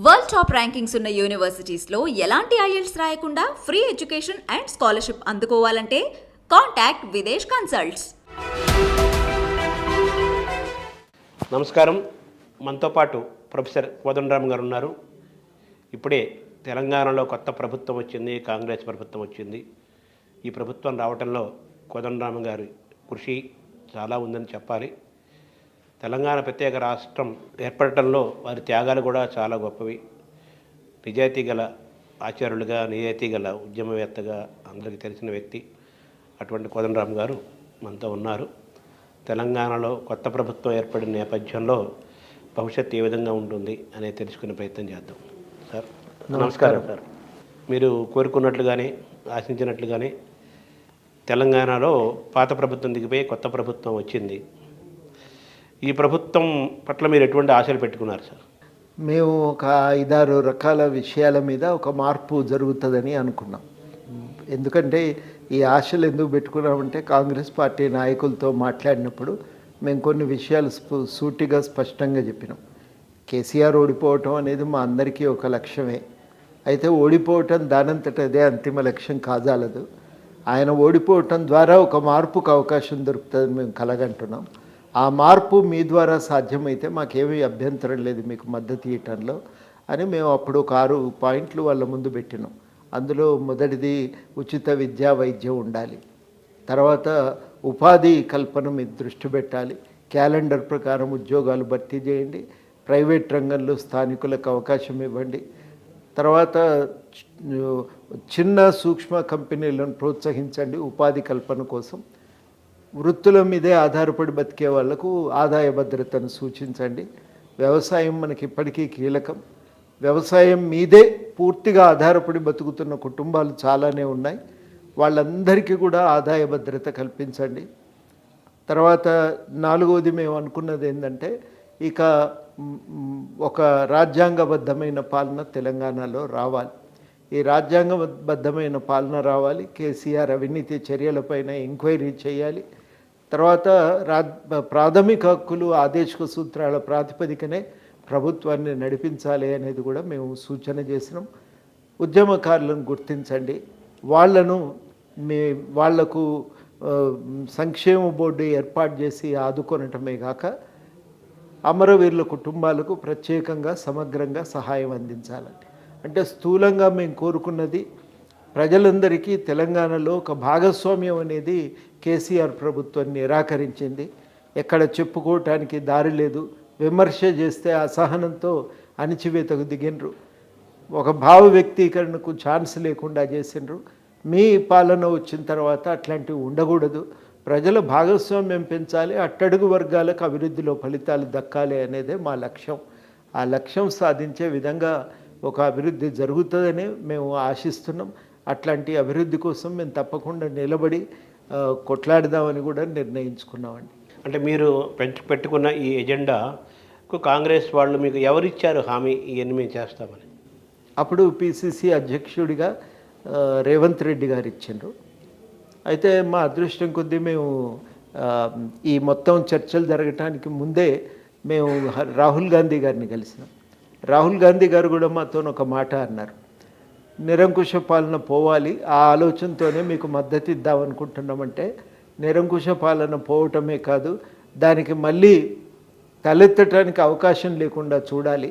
World top rankings ఉన్న యూనివర్సిటీస్లో ఎలాంటి IELTS రాయకుండా ఫ్రీ ఎడ్యుకేషన్ అండ్ స్కాలర్షిప్ అందుకోవాలంటే కాంటాక్ట్ విదేశ్ కన్సల్ట్స్. నమస్కారం. మనతో పాటు ప్రొఫెసర్ కోదండరామ్ గారు ఉన్నారు. ఇప్పుడే తెలంగాణలో కొత్త ప్రభుత్వం వచ్చింది, కాంగ్రెస్ ప్రభుత్వం వచ్చింది. ఈ ప్రభుత్వం రావడంలో కోదండరామ్ గారి కృషి చాలా ఉందని చెప్పాలి. తెలంగాణ ప్రత్యేక రాష్ట్రం ఏర్పడటంలో వారి త్యాగాలు కూడా చాలా గొప్పవి. నిజాయితీ గల ఆచార్యులుగా, నిజాయితీ గల ఉద్యమవేత్తగా అందరికీ తెలిసిన వ్యక్తి. అటువంటి కోదండరామ్ గారు మనతో ఉన్నారు. తెలంగాణలో కొత్త ప్రభుత్వం ఏర్పడిన నేపథ్యంలో భవిష్యత్తు ఏ విధంగా ఉంటుంది అనేది తెలుసుకునే ప్రయత్నం చేద్దాం. సార్ నమస్కారం. సార్, మీరు కోరుకున్నట్లుగానే, ఆశించినట్లుగానే తెలంగాణలో పాత ప్రభుత్వం దిగిపోయి కొత్త ప్రభుత్వం వచ్చింది. ఈ ప్రభుత్వం పట్ల మీరు ఎటువంటి ఆశలు పెట్టుకున్నారు సార్? మేము ఒక 5-6 రకాల విషయాల మీద ఒక మార్పు జరుగుతుందని అనుకున్నాం. ఎందుకంటే ఈ ఆశలు ఎందుకు పెట్టుకున్నామంటే, కాంగ్రెస్ పార్టీ నాయకులతో మాట్లాడినప్పుడు మేము కొన్ని విషయాలు సూటిగా స్పష్టంగా చెప్పినాం. కేసీఆర్ ఓడిపోవటం అనేది మా అందరికీ ఒక లక్ష్యమే. అయితే ఓడిపోవటం దానంతట అదే అంతిమ లక్ష్యం కాజాలదు. ఆయన ఓడిపోవటం ద్వారా ఒక మార్పుకు అవకాశం దొరుకుతుందని మేము కలగంటున్నాం. ఆ మార్పు మీ ద్వారా సాధ్యమైతే మాకేమీ అభ్యంతరం లేదు మీకు మద్దతు ఇవ్వటంలో అని మేము అప్పుడు ఒక 6 పాయింట్లు వాళ్ళ ముందు పెట్టినాం. అందులో మొదటిది ఉచిత విద్యా వైద్యం ఉండాలి. తర్వాత ఉపాధి కల్పన మీద దృష్టి పెట్టాలి. క్యాలెండర్ ప్రకారం ఉద్యోగాలు భర్తీ చేయండి. ప్రైవేట్ రంగంలో స్థానికులకు అవకాశం ఇవ్వండి. తర్వాత చిన్న సూక్ష్మ కంపెనీలను ప్రోత్సహించండి ఉపాధి కల్పన కోసం. వృత్తుల మీదే ఆధారపడి బతికే వాళ్లకు ఆదాయ భద్రతను సూచించండి. వ్యవసాయం మనకి ఇప్పటికీ కీలకం. వ్యవసాయం మీదే పూర్తిగా ఆధారపడి బతుకుతున్న కుటుంబాలు చాలానే ఉన్నాయి. వాళ్ళందరికీ కూడా ఆదాయ భద్రత కల్పించండి. తర్వాత 4వది మేము అనుకున్నది ఏంటంటే, ఇక ఒక రాజ్యాంగబద్ధమైన పాలన తెలంగాణలో రావాలి. ఈ రాజ్యాంగబద్ధమైన పాలన రావాలి. కేసీఆర్ అవినీతి చర్యలపైన ఎంక్వైరీ చేయాలి. తర్వాత ప్రాథమిక హక్కులు ఆదేశిక సూత్రాల ప్రాతిపదికనే ప్రభుత్వాన్ని నడిపించాలి అనేది కూడా మేము సూచన చేసినాం. ఉద్యమకారులను గుర్తించండి. వాళ్లకు సంక్షేమ బోర్డు ఏర్పాటు చేసి ఆదుకొనటమే కాక అమరవీరుల కుటుంబాలకు ప్రత్యేకంగా సమగ్రంగా సహాయం అందించాలండి. అంటే స్థూలంగా మేము కోరుకున్నది, ప్రజలందరికీ తెలంగాణలో ఒక భాగస్వామ్యం అనేది కేసీఆర్ ప్రభుత్వం నిరాకరించింది. ఎక్కడ చెప్పుకోవటానికి దారి లేదు. విమర్శ చేస్తే అసహనంతో అణిచివేతకు దిగినరు. ఒక భావ వ్యక్తీకరణకు ఛాన్స్ లేకుండా చేసినారు. మీ పాలన వచ్చిన తర్వాత అట్లాంటివి ఉండకూడదు. ప్రజల భాగస్వామ్యం పెంచాలి. అట్టడుగు వర్గాలకు అభివృద్ధిలో ఫలితాలు దక్కాలి అనేదే మా లక్ష్యం. ఆ లక్ష్యం సాధించే విధంగా ఒక అభివృద్ధి జరుగుతుందని మేము ఆశిస్తున్నాం. అట్లాంటి అభివృద్ధి కోసం మేము తప్పకుండా నిలబడి కొట్లాడదామని కూడా నిర్ణయించుకున్నామండి. అంటే మీరు పెట్టుకున్న ఈ ఎజెండాకు కాంగ్రెస్ వాళ్ళు మీకు ఎవరిచ్చారు హామీ ఇవన్నీ మేము చేస్తామని? అప్పుడు పిసిసి అధ్యక్షుడిగా రేవంత్ రెడ్డి గారు ఇచ్చిండ్రు. అయితే మా అదృష్టం కొద్దీ మేము ఈ మొత్తం చర్చలు జరగటానికి ముందే మేము రాహుల్ గాంధీ గారిని కలిసినాం. రాహుల్ గాంధీ గారు కూడా మాతో ఒక మాట అన్నారు, నిరంకుశ పాలన పోవాలి, ఆ ఆలోచనతోనే మీకు మద్దతు ఇద్దామనుకుంటున్నామంటే, నిరంకుశ పాలన పోవటమే కాదు, దానికి మళ్ళీ తలెత్తటానికి అవకాశం లేకుండా చూడాలి.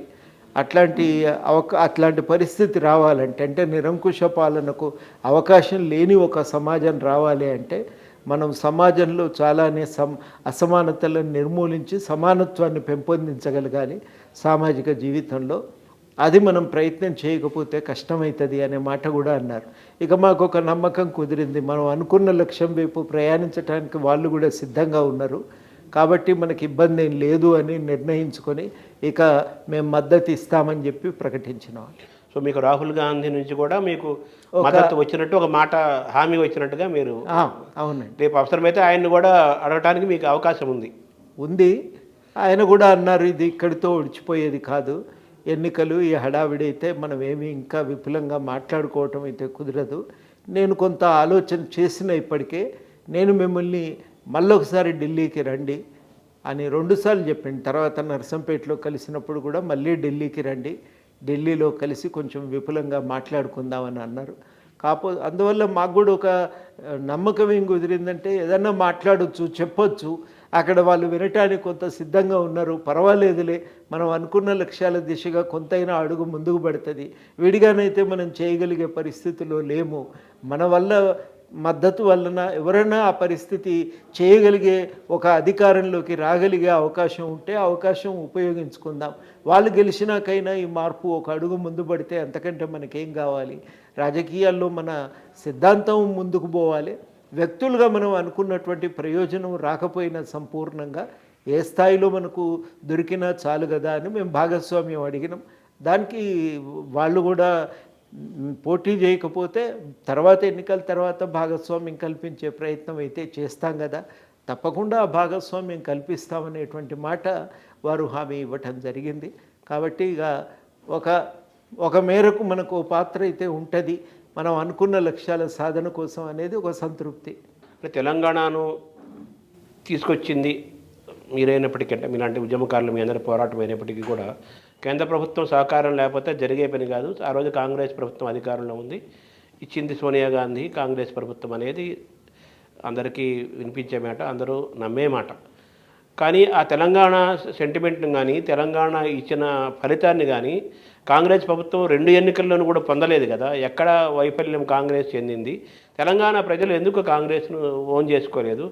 అట్లాంటి పరిస్థితి రావాలంటే, అంటే నిరంకుశ పాలనకు అవకాశం లేని ఒక సమాజం రావాలి అంటే, మనం సమాజంలో చాలానే అసమానతలను నిర్మూలించి సమానత్వాన్ని పెంపొందించగలగాలి సామాజిక జీవితంలో. అది మనం ప్రయత్నం చేయకపోతే కష్టమవుతుంది అనే మాట కూడా అన్నారు. ఇక మాకు ఒక నమ్మకం కుదిరింది. మనం అనుకున్న లక్ష్యం వైపు ప్రయాణించడానికి వాళ్ళు కూడా సిద్ధంగా ఉన్నారు. కాబట్టి మనకి ఇబ్బంది ఏం లేదు అని నిర్ణయించుకొని ఇక మేము మద్దతు ఇస్తామని చెప్పి ప్రకటించినాం. సో మీకు రాహుల్ గాంధీ నుంచి కూడా మీకు మద్దతు వచ్చినట్టు, ఒక మాట హామీ వచ్చినట్టుగా మీరు? అవునండి. రేపు అవసరమైతే ఆయన్ని కూడా అడగటానికి మీకు అవకాశం ఉంది. ఆయన కూడా అన్నారు, ఇది ఇక్కడితో ఒడిచిపోయేది కాదు, ఎన్నికలు ఈ హడావిడి అయితే మనం ఏమి ఇంకా విపులంగా మాట్లాడుకోవటం అయితే కుదరదు. నేను కొంత ఆలోచన చేసిన ఇప్పటికే, నేను మిమ్మల్ని మళ్ళొకసారి ఢిల్లీకి రండి అని 2 సార్లు చెప్పింది. తర్వాత నర్సంపేటలో కలిసినప్పుడు కూడా మళ్ళీ ఢిల్లీకి రండి, ఢిల్లీలో కలిసి కొంచెం విపులంగా మాట్లాడుకుందామని అన్నారు. అందువల్ల మాకు కూడా ఒక నమ్మకం ఏం కుదిరిందంటే ఏదన్నా మాట్లాడొచ్చు, చెప్పొచ్చు, అక్కడ వాళ్ళు వినటానికి కొంత సిద్ధంగా ఉన్నారు, పర్వాలేదులే, మనం అనుకున్న లక్ష్యాల దిశగా కొంతైనా అడుగు ముందుకు పడుతుంది, విడిగానైతే మనం చేయగలిగే పరిస్థితిలో లేము, మన వల్ల మద్దతు వలన ఎవరైనా ఆ పరిస్థితి చేయగలిగే ఒక అధికారంలోకి రాగలిగే అవకాశం ఉంటే అవకాశం ఉపయోగించుకుందాం, వాళ్ళు గెలిచినాకైనా ఈ మార్పు ఒక అడుగు ముందు పడితే అంతకంటే మనకేం కావాలి, రాజకీయాల్లో మన సిద్ధాంతం ముందుకు పోవాలి, వ్యక్తులుగా మనం అనుకున్నటువంటి ప్రయోజనం రాకపోయినా సంపూర్ణంగా ఏ స్థాయిలో మనకు దొరికినా చాలు కదా అని మేము భాగస్వామ్యం అడిగినాం. దానికి వాళ్ళు కూడా పోటీ చేయకపోతే తర్వాత ఎన్నికల తర్వాత భాగస్వామ్యం కల్పించే ప్రయత్నం అయితే చేస్తాం కదా, తప్పకుండా ఆ భాగస్వామ్యం కల్పిస్తామనేటువంటి మాట వారు హామీ ఇవ్వటం జరిగింది. కాబట్టి ఇక ఒక మేరకు మనకు పాత్ర అయితే ఉంటుంది, మనం అనుకున్న లక్ష్యాల సాధన కోసం అనేది ఒక సంతృప్తి. తెలంగాణను తీసుకొచ్చింది మీరైనప్పటికీ, అంటే మీలాంటి ఉద్యమకారులు మీ అందరి పోరాటం అయినప్పటికీ కూడా కేంద్ర ప్రభుత్వం సహకారం లేకపోతే జరిగే పని కాదు. ఆ రోజు కాంగ్రెస్ ప్రభుత్వం అధికారంలో ఉంది, ఇచ్చింది సోనియా గాంధీ, కాంగ్రెస్ ప్రభుత్వం అనేది అందరికీ వినిపించే మాట, అందరూ నమ్మే మాట. కానీ ఆ తెలంగాణ సెంటిమెంట్ని కానీ తెలంగాణ ఇచ్చిన ఫలితాన్ని కానీ కాంగ్రెస్ ప్రభుత్వం 2 ఎన్నికల్లోనూ కూడా పొందలేదు కదా. ఎక్కడ వైఫల్యం కాంగ్రెస్ చెందింది? తెలంగాణ ప్రజలు ఎందుకు కాంగ్రెస్ను ఓన్ చేసుకోలేదు?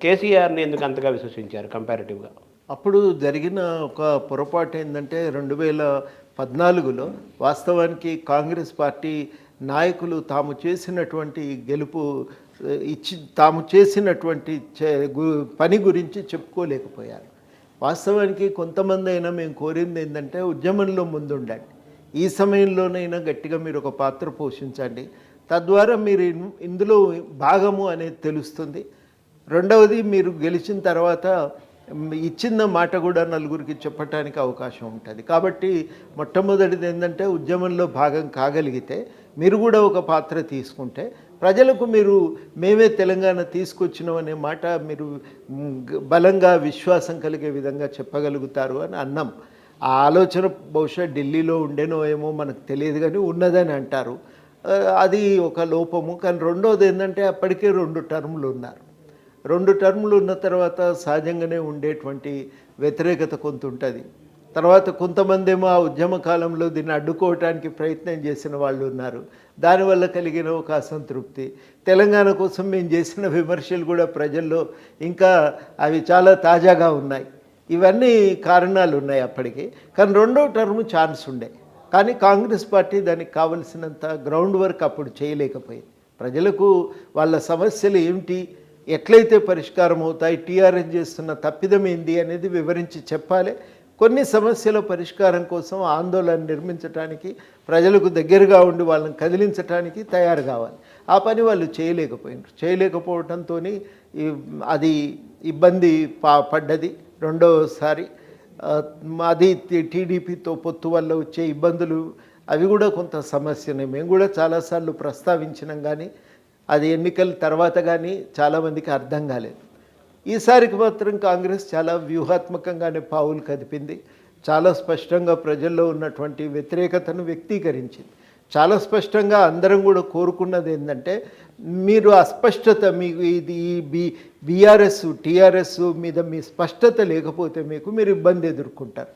కేసీఆర్ని ఎందుకు అంతగా విశ్వసించారు కంపారిటివ్గా? అప్పుడు జరిగిన ఒక పొరపాటు ఏంటంటే 2014లో వాస్తవానికి కాంగ్రెస్ పార్టీ నాయకులు తాము చేసినటువంటి గెలుపు తాము చేసినటువంటి పని గురించి చెప్పుకోలేకపోయారు. వాస్తవానికి కొంతమంది అయినా మేము కోరింది ఏంటంటే ఉద్యమంలో ముందుండండి, ఈ సమయంలోనైనా గట్టిగా మీరు ఒక పాత్ర పోషించండి, తద్వారా మీరు ఇందులో భాగము అనేది తెలుస్తుంది. రెండవది, మీరు గెలిచిన తర్వాత ఇచ్చిన మాట కూడా నలుగురికి చెప్పడానికి అవకాశం ఉంటుంది. కాబట్టి మొట్టమొదటిది ఏంటంటే ఉద్యమంలో భాగం కాగలిగితే మీరు కూడా ఒక పాత్ర తీసుకుంటే ప్రజలకు మీరు మేమే తెలంగాణ తీసుకొచ్చినాం అనే మాట మీరు బలంగా విశ్వాసం కలిగే విధంగా చెప్పగలుగుతారు అని అన్నాం. ఆ ఆలోచన బహుశా ఢిల్లీలో ఉండేనో ఏమో మనకు తెలియదు, కానీ ఉన్నదని అంటారు, అది ఒక లోపము. కానీ రెండోది ఏంటంటే అప్పటికే 2 టర్ములు ఉన్నారు. 2 టర్ములు ఉన్న తర్వాత సహజంగానే ఉండేటువంటి వ్యతిరేకత కొంత ఉంటుంది. తర్వాత కొంతమంది ఏమో ఆ ఉద్యమ కాలంలో దీన్ని అడ్డుకోవటానికి ప్రయత్నం చేసిన వాళ్ళు ఉన్నారు, దానివల్ల కలిగిన ఒక అసంతృప్తి. తెలంగాణ కోసం మేము చేసిన విమర్శలు కూడా ప్రజల్లో ఇంకా అవి చాలా తాజాగా ఉన్నాయి. ఇవన్నీ కారణాలు ఉన్నాయి అప్పటికి. కానీ 2వ టర్ము ఛాన్స్ ఉండే, కానీ కాంగ్రెస్ పార్టీ దానికి కావలసినంత గ్రౌండ్ వర్క్ అప్పుడు చేయలేకపోయింది. ప్రజలకు వాళ్ళ సమస్యలు ఏమిటి, ఎట్లయితే పరిష్కారం అవుతాయి, టీఆర్ఎస్ చేస్తున్న తప్పిదం ఏంది అనేది వివరించి చెప్పాలి. కొన్ని సమస్యల పరిష్కారం కోసం ఆందోళన నిర్మించడానికి, ప్రజలకు దగ్గరగా ఉండి వాళ్ళని కదిలించడానికి తయారు కావాలి. ఆ పని వాళ్ళు చేయలేకపోవడంతో అది ఇబ్బంది పడ్డది. రెండోసారి అది టీడీపీతో పొత్తు వల్ల వచ్చే ఇబ్బందులు అవి కూడా కొంత సమస్యనే. మేము కూడా చాలాసార్లు ప్రస్తావించినాం, కానీ అది ఎన్నికల తర్వాత కానీ చాలామందికి అర్థం కాలేదు. ఈసారికి మాత్రం కాంగ్రెస్ చాలా వ్యూహాత్మకంగానే పావులు కదిపింది. చాలా స్పష్టంగా ప్రజల్లో ఉన్నటువంటి వ్యతిరేకతను వ్యక్తీకరించింది. చాలా స్పష్టంగా అందరం కూడా కోరుకున్నది ఏంటంటే, మీరు అస్పష్టత, మీకు ఇది బీఆర్ఎస్ టీఆర్ఎస్ మీద మీ స్పష్టత లేకపోతే మీరు ఇబ్బంది ఎదుర్కొంటారు.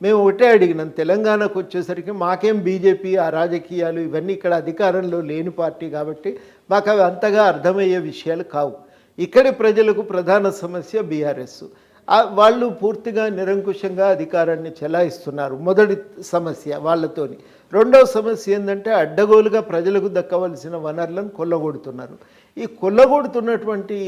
మేము ఒకటే అడిగినాం, తెలంగాణకు వచ్చేసరికి మాకేం బీజేపీ ఆ రాజకీయాలు ఇవన్నీ ఇక్కడ అధికారంలో లేని పార్టీ కాబట్టి మాకు అవి అంతగా అర్థమయ్యే విషయాలు కావు. ఇక్కడి ప్రజలకు ప్రధాన సమస్య బీఆర్ఎస్, వాళ్ళు పూర్తిగా నిరంకుశంగా అధికారాన్ని చెలాయిస్తున్నారు, మొదటి సమస్య వాళ్ళతోని. రెండవ సమస్య ఏంటంటే అడ్డగోలుగా ప్రజలకు దక్కవలసిన వనరులను కొల్లగొడుతున్నారు. ఈ కొల్లగొడుతున్నటువంటి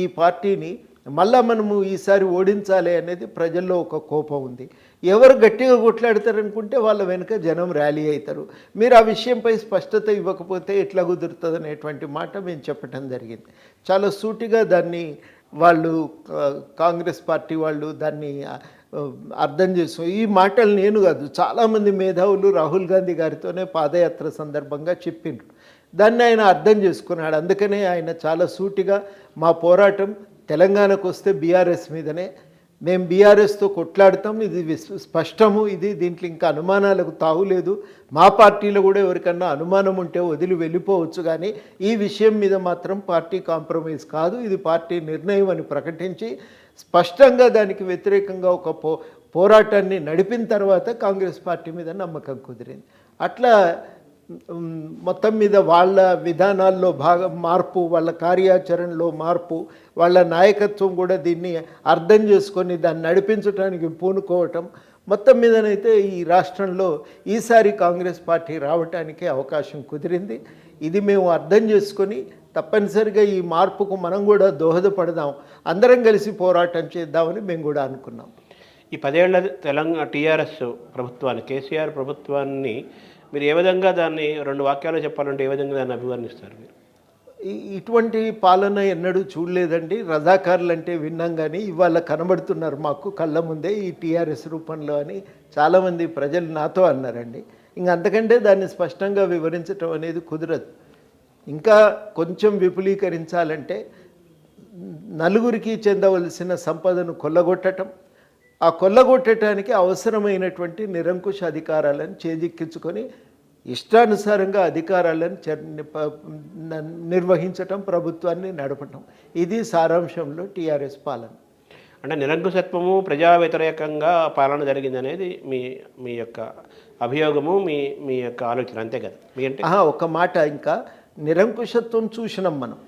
ఈ పార్టీని మళ్ళా మనము ఈసారి ఓడించాలి అనేది ప్రజల్లో ఒక కోపం ఉంది. ఎవరు గట్టిగా కొట్లాడతారనుకుంటే వాళ్ళ వెనుక జనం ర్యాలీ అవుతారు. మీరు ఆ విషయంపై స్పష్టత ఇవ్వకపోతే ఎట్లా కుదురుతుంది అనేటువంటి మాట మేము చెప్పటం జరిగింది. చాలా సూటిగా దాన్ని వాళ్ళు కాంగ్రెస్ పార్టీ వాళ్ళు దాన్ని అర్థం చేసుకో. ఈ మాటలు నేను కాదు, చాలామంది మేధావులు రాహుల్ గాంధీ గారితోనే పాదయాత్ర సందర్భంగా చెప్పిండ్రు. దాన్ని ఆయన అర్థం చేసుకున్నాడు. అందుకనే ఆయన చాలా సూటిగా మా పోరాటం తెలంగాణకు వస్తే బీఆర్ఎస్ మీదనే, మేము బీఆర్ఎస్తో కొట్లాడతాం, ఇది స్పష్టము, ఇది దీంట్లో ఇంకా అనుమానాలకు తావులేదు, మా పార్టీలో కూడా ఎవరికన్నా అనుమానం ఉంటే వదిలి వెళ్ళిపోవచ్చు, కానీ ఈ విషయం మీద మాత్రం పార్టీ కాంప్రమైజ్ కాదు, ఇది పార్టీ నిర్ణయం అని ప్రకటించి స్పష్టంగా దానికి వ్యతిరేకంగా ఒక పోరాటాన్ని నడిపిన తర్వాత కాంగ్రెస్ పార్టీ మీద నమ్మకం కుదిరింది. అట్లా మొత్తం మీద వాళ్ళ విధానాల్లో మార్పు, వాళ్ళ కార్యాచరణలో మార్పు, వాళ్ళ నాయకత్వం కూడా దీన్ని అర్థం చేసుకొని దాన్ని నడిపించడానికి పూనుకోవటం, మొత్తం మీదనైతే ఈ రాష్ట్రంలో ఈసారి కాంగ్రెస్ పార్టీ రావటానికి అవకాశం కుదిరింది. ఇది మేము అర్థం చేసుకొని తప్పనిసరిగా ఈ మార్పుకు మనం కూడా దోహదపడదాం, అందరం కలిసి పోరాటం చేద్దామని మేము కూడా అనుకున్నాం. ఈ 10 ఏళ్ల తెలంగాణ టీఆర్ఎస్ ప్రభుత్వాన్ని, కేసీఆర్ ప్రభుత్వాన్ని మీరు ఏ విధంగా దాన్ని 2 వాక్యాలు చెప్పాలంటే ఏ విధంగా దాన్ని అభివర్ణిస్తారు మీరు? ఇటువంటి పాలన ఎన్నడూ చూడలేదండి. రజాకారులు అంటే విన్నాం, కానీ ఇవాళ కనబడుతున్నారు మాకు కళ్ళ ముందే ఈ టీఆర్ఎస్ రూపంలో అని చాలామంది ప్రజలు నాతో అన్నారండి. ఇంక అంతకంటే దాన్ని స్పష్టంగా వివరించడం అనేది కుదరదు. ఇంకా కొంచెం విపులీకరించాలంటే నలుగురికి చెందవలసిన సంపదను కొల్లగొట్టడం, ఆ కొల్లగొట్టడానికి అవసరమైనటువంటి నిరంకుశ అధికారాలను చేజిక్కించుకొని ఇష్టానుసారంగా అధికారాలను నిర్వహించటం, ప్రభుత్వాన్ని నడపటం, ఇది సారాంశంలో టీఆర్ఎస్ పాలన. అంటే నిరంకుశత్వము, ప్రజా వ్యతిరేకంగా పాలన జరిగింది అనేది మీ యొక్క అభియోగము, మీ యొక్క ఆలోచన, అంతే కదా? మీ అంటే ఒక మాట, ఇంకా నిరంకుశత్వం చూసినాం మనం,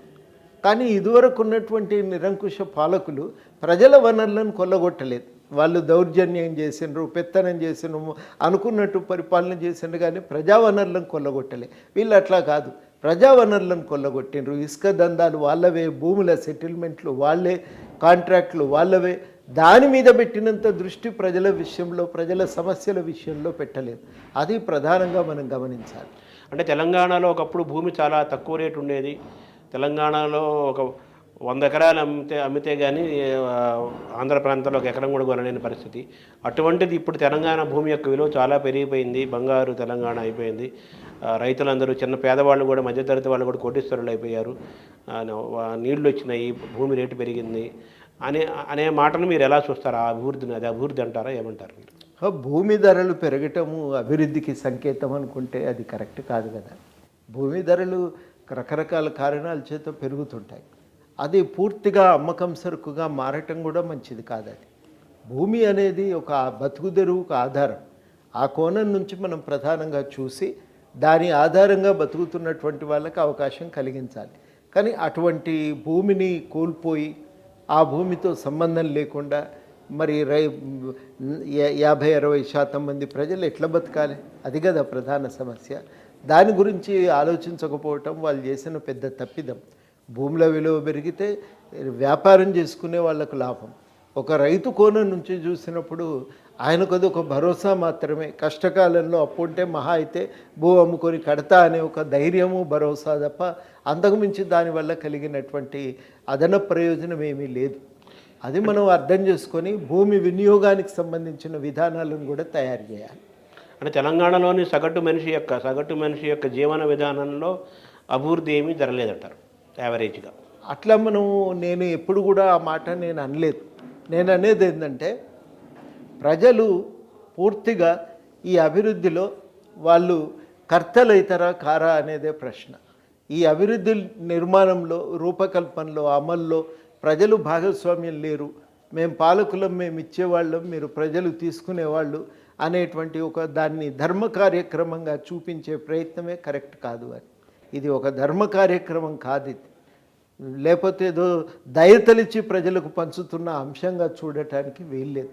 కానీ ఇదివరకు ఉన్నటువంటి నిరంకుశ పాలకులు ప్రజల వనరులను కొల్లగొట్టలేదు. వాళ్ళు దౌర్జన్యం చేసినారు, పెత్తనం చేసినాము, అనుకున్నట్టు పరిపాలన చేసినారు, కానీ ప్రజా వనరులను కొల్లగొట్టలే. వీళ్ళు అట్లా కాదు, ప్రజా వనరులను కొల్లగొట్టినరు. ఇసుక దందాలు వాళ్ళవే, భూముల సెటిల్మెంట్లు వాళ్ళే, కాంట్రాక్ట్లు వాళ్ళవే. దాని మీద పెట్టినంత దృష్టి ప్రజల విషయంలో, ప్రజల సమస్యల విషయంలో పెట్టలేదు. అది ప్రధానంగా మనం గమనించాలి. అంటే తెలంగాణలో ఒకప్పుడు భూమి చాలా తక్కువ రేటు ఉండేది. తెలంగాణలో ఒక 100 ఎకరాలు అమ్మితే కానీ ఆంధ్ర ప్రాంతంలో 1 ఎకరం కూడా కొనలేని పరిస్థితి. అటువంటిది ఇప్పుడు తెలంగాణ భూమి యొక్క విలువ చాలా పెరిగిపోయింది, బంగారు తెలంగాణ అయిపోయింది. రైతులందరూ, చిన్న పేదవాళ్ళు కూడా, మధ్యతరగతి వాళ్ళు కూడా కోటీశ్వరులు అయిపోయారు. నీళ్లు వచ్చినాయి, భూమి రేటు పెరిగింది అనే మాటను మీరు ఎలా చూస్తారు? ఆ అభివృద్ధిని, అది అభివృద్ధి అంటారా, ఏమంటారు మీరు? భూమి ధరలు పెరగటము అభివృద్ధికి సంకేతం అనుకుంటే అది కరెక్ట్ కాదు కదా. భూమి ధరలు రకరకాల కారణాల చేత పెరుగుతుంటాయి. అది పూర్తిగా అమ్మకం సరుకుగా మారటం కూడా మంచిది కాదు. అది భూమి అనేది ఒక బతుకుదెరువుకు ఆధారం. ఆ కోణం నుంచి మనం ప్రధానంగా చూసి దాని ఆధారంగా బతుకుతున్నటువంటి వాళ్ళకి అవకాశం కలిగించాలి. కానీ అటువంటి భూమిని కోల్పోయి ఆ భూమితో సంబంధం లేకుండా మరి 50-60% మంది ప్రజలు ఎట్లా బతకాలి? అది కదా ప్రధాన సమస్య. దాని గురించి ఆలోచించకపోవటం వాళ్ళు చేసిన పెద్ద తప్పిదం. భూముల విలువ పెరిగితే వ్యాపారం చేసుకునే వాళ్ళకు లాభం. ఒక రైతు కోణం నుంచి చూసినప్పుడు ఆయనకు అది ఒక భరోసా మాత్రమే. కష్టకాలంలో అప్పుంటే మహా అయితే భూ అమ్ముకొని కడతా అనే ఒక ధైర్యము, భరోసా తప్ప అంతకుమించి దానివల్ల కలిగినటువంటి అదన ప్రయోజనం ఏమీ లేదు. అది మనం అర్థం చేసుకొని భూమి వినియోగానికి సంబంధించిన విధానాలను కూడా తయారు చేయాలి. అంటే తెలంగాణలోని సగటు మనిషి యొక్క జీవన విధానంలో అభివృద్ధి ఏమీ జరగలేదంటారు యావరేజ్గా? అట్లా నేను ఎప్పుడు కూడా ఆ మాట నేను అనలేదు. నేను అనేది ఏంటంటే ప్రజలు పూర్తిగా ఈ అభివృద్ధిలో వాళ్ళు కర్తలైతారా కారా అనేదే ప్రశ్న. ఈ అభివృద్ధి నిర్మాణంలో, రూపకల్పనలో, అమల్లో ప్రజలు భాగస్వామ్యం లేరు. మేము పాలకులం, మేము ఇచ్చేవాళ్ళం, మీరు ప్రజలు తీసుకునేవాళ్ళు అనేటువంటి ఒక దాన్ని ధర్మ కార్యక్రమంగా చూపించే ప్రయత్నమే కరెక్ట్ కాదు. అని ఇది ఒక ధర్మ కార్యక్రమం కాదు. ఇది లేకపోతే ఏదో దయతలిచి ప్రజలకు పంచుతున్న అంశంగా చూడటానికి వీల్లేదు.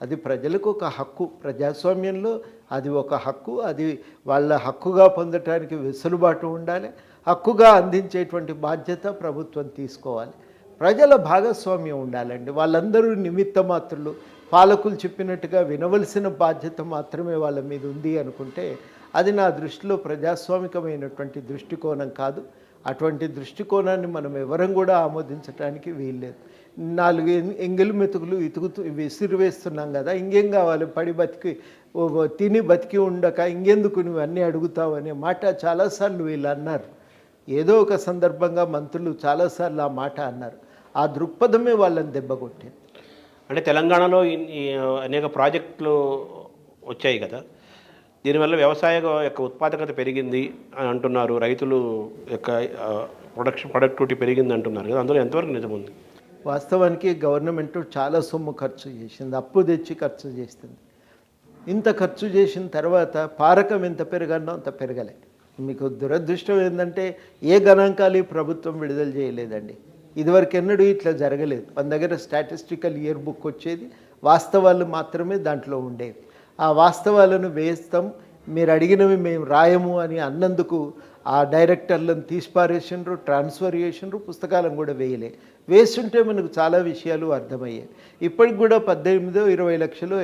అది ప్రజలకు ఒక హక్కు. ప్రజాస్వామ్యంలో అది ఒక హక్కు. అది వాళ్ళ హక్కుగా పొందటానికి వెసులుబాటు ఉండాలి. హక్కుగా అందించేటువంటి బాధ్యత ప్రభుత్వం తీసుకోవాలి. ప్రజల భాగస్వామ్యం ఉండాలండి. వాళ్ళందరూ నిమిత్త మాత్రులు. పాలకులు చెప్పినట్టుగా వినవలసిన బాధ్యత మాత్రమే వాళ్ళ మీద ఉంది అనుకుంటే అది నా దృష్టిలో ప్రజాస్వామికమైనటువంటి దృష్టికోణం కాదు. అటువంటి దృష్టికోణాన్ని మనం ఎవరం కూడా ఆమోదించడానికి వీల్లేదు. 4 ఎంగిలి మెతుకులు విసిరివేస్తున్నాం కదా, ఇంకేం కావాలి? పడి బతికి తిని బతికి ఉండక ఇంకెందుకు నువ్వు అన్నీ అడుగుతావు అనే మాట చాలాసార్లు వీళ్ళు అన్నారు. ఏదో ఒక సందర్భంగా మంత్రులు చాలాసార్లు ఆ మాట అన్నారు. ఆ దృక్పథమే వాళ్ళని దెబ్బకొట్టింది. అంటే తెలంగాణలో ఈ అనేక ప్రాజెక్టులు వచ్చాయి కదా, దీనివల్ల వ్యవసాయ యొక్క ఉత్పాదకత పెరిగింది అని అంటున్నారు, రైతులు యొక్క ప్రొడక్టివిటీ పెరిగింది అంటున్నారు కదా, అందులో ఎంతవరకు నిజం ఉంది? వాస్తవానికి గవర్నమెంట్ చాలా సొమ్ము ఖర్చు చేసింది, అప్పు తెచ్చి ఖర్చు చేస్తుంది. ఇంత ఖర్చు చేసిన తర్వాత పారకం ఎంత పెరగానో అంత పెరగలే. మీకు దురదృష్టం ఏంటంటే ఏ గణాంకాలు ఈ ప్రభుత్వం విడుదల చేయలేదండి. ఇదివరకు ఎన్నడూ ఇట్లా జరగలేదు. మన దగ్గర స్టాటిస్టికల్ ఇయర్ బుక్ వచ్చేది, వాస్తవాలు మాత్రమే దాంట్లో ఉండేవి. ఆ వాస్తవాలను వేస్తాం, మీరు అడిగినవి మేము రాయము అని అన్నందుకు ఆ డైరెక్టర్లను తీసిపారేసిండ్రు, ట్రాన్స్ఫర్ చేసిండ్రు, పుస్తకాలను కూడా వేస్తుంటే మనకు చాలా విషయాలు అర్థమయ్యాయి. ఇప్పటికి కూడా 18-20 లక్షలు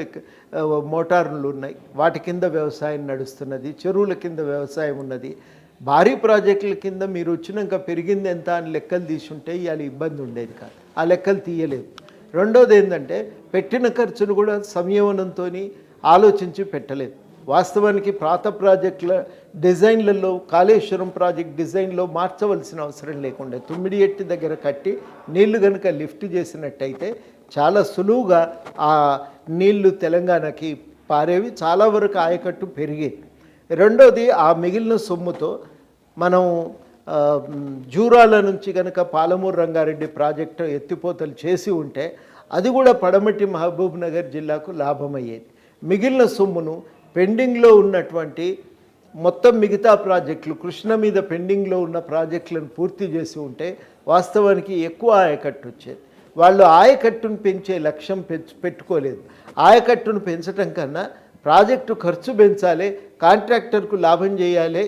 మోటార్లు ఉన్నాయి, వాటి కింద వ్యవసాయం నడుస్తున్నది, చెరువుల కింద వ్యవసాయం ఉన్నది. భారీ ప్రాజెక్టుల కింద మీరు వచ్చినాక పెరిగింది ఎంత అని లెక్కలు తీసుంటే ఇవాళ ఇబ్బంది ఉండేది కాదు. ఆ లెక్కలు తీయలేదు. రెండోది ఏంటంటే పెట్టిన ఖర్చును కూడా సంయమనంతో ఆలోచించి పెట్టలేదు. వాస్తవానికి పాత ప్రాజెక్టుల డిజైన్లలో కాళేశ్వరం ప్రాజెక్ట్ డిజైన్లో మార్చవలసిన అవసరం లేకుండా తుమ్మిడియట్టి దగ్గర కట్టి నీళ్లు కనుక లిఫ్ట్ చేసినట్టయితే చాలా సులువుగా ఆ నీళ్లు తెలంగాణకి పారేవి, చాలా వరకు ఆయకట్టు పెరిగేది. రెండోది ఆ మిగిలిన సొమ్ముతో మనం జూరాల నుంచి కనుక పాలమూరు రంగారెడ్డి ప్రాజెక్టు ఎత్తిపోతలు చేసి ఉంటే అది కూడా పడమటి మహబూబ్ నగర్ జిల్లాకు లాభమయ్యేది. మిగిలిన సొమ్మును పెండింగ్లో ఉన్నటువంటి మొత్తం మిగతా ప్రాజెక్టులు, కృష్ణ మీద పెండింగ్లో ఉన్న ప్రాజెక్టులను పూర్తి చేసి ఉంటే వాస్తవానికి ఎక్కువ ఆయకట్టు వచ్చేది. వాళ్ళు ఆయకట్టును పెంచే లక్ష్యం పెట్టుకోలేదు. ఆయకట్టును పెంచడం కన్నా ప్రాజెక్టు ఖర్చు పెంచాలి, కాంట్రాక్టర్కు లాభం చేయాలి,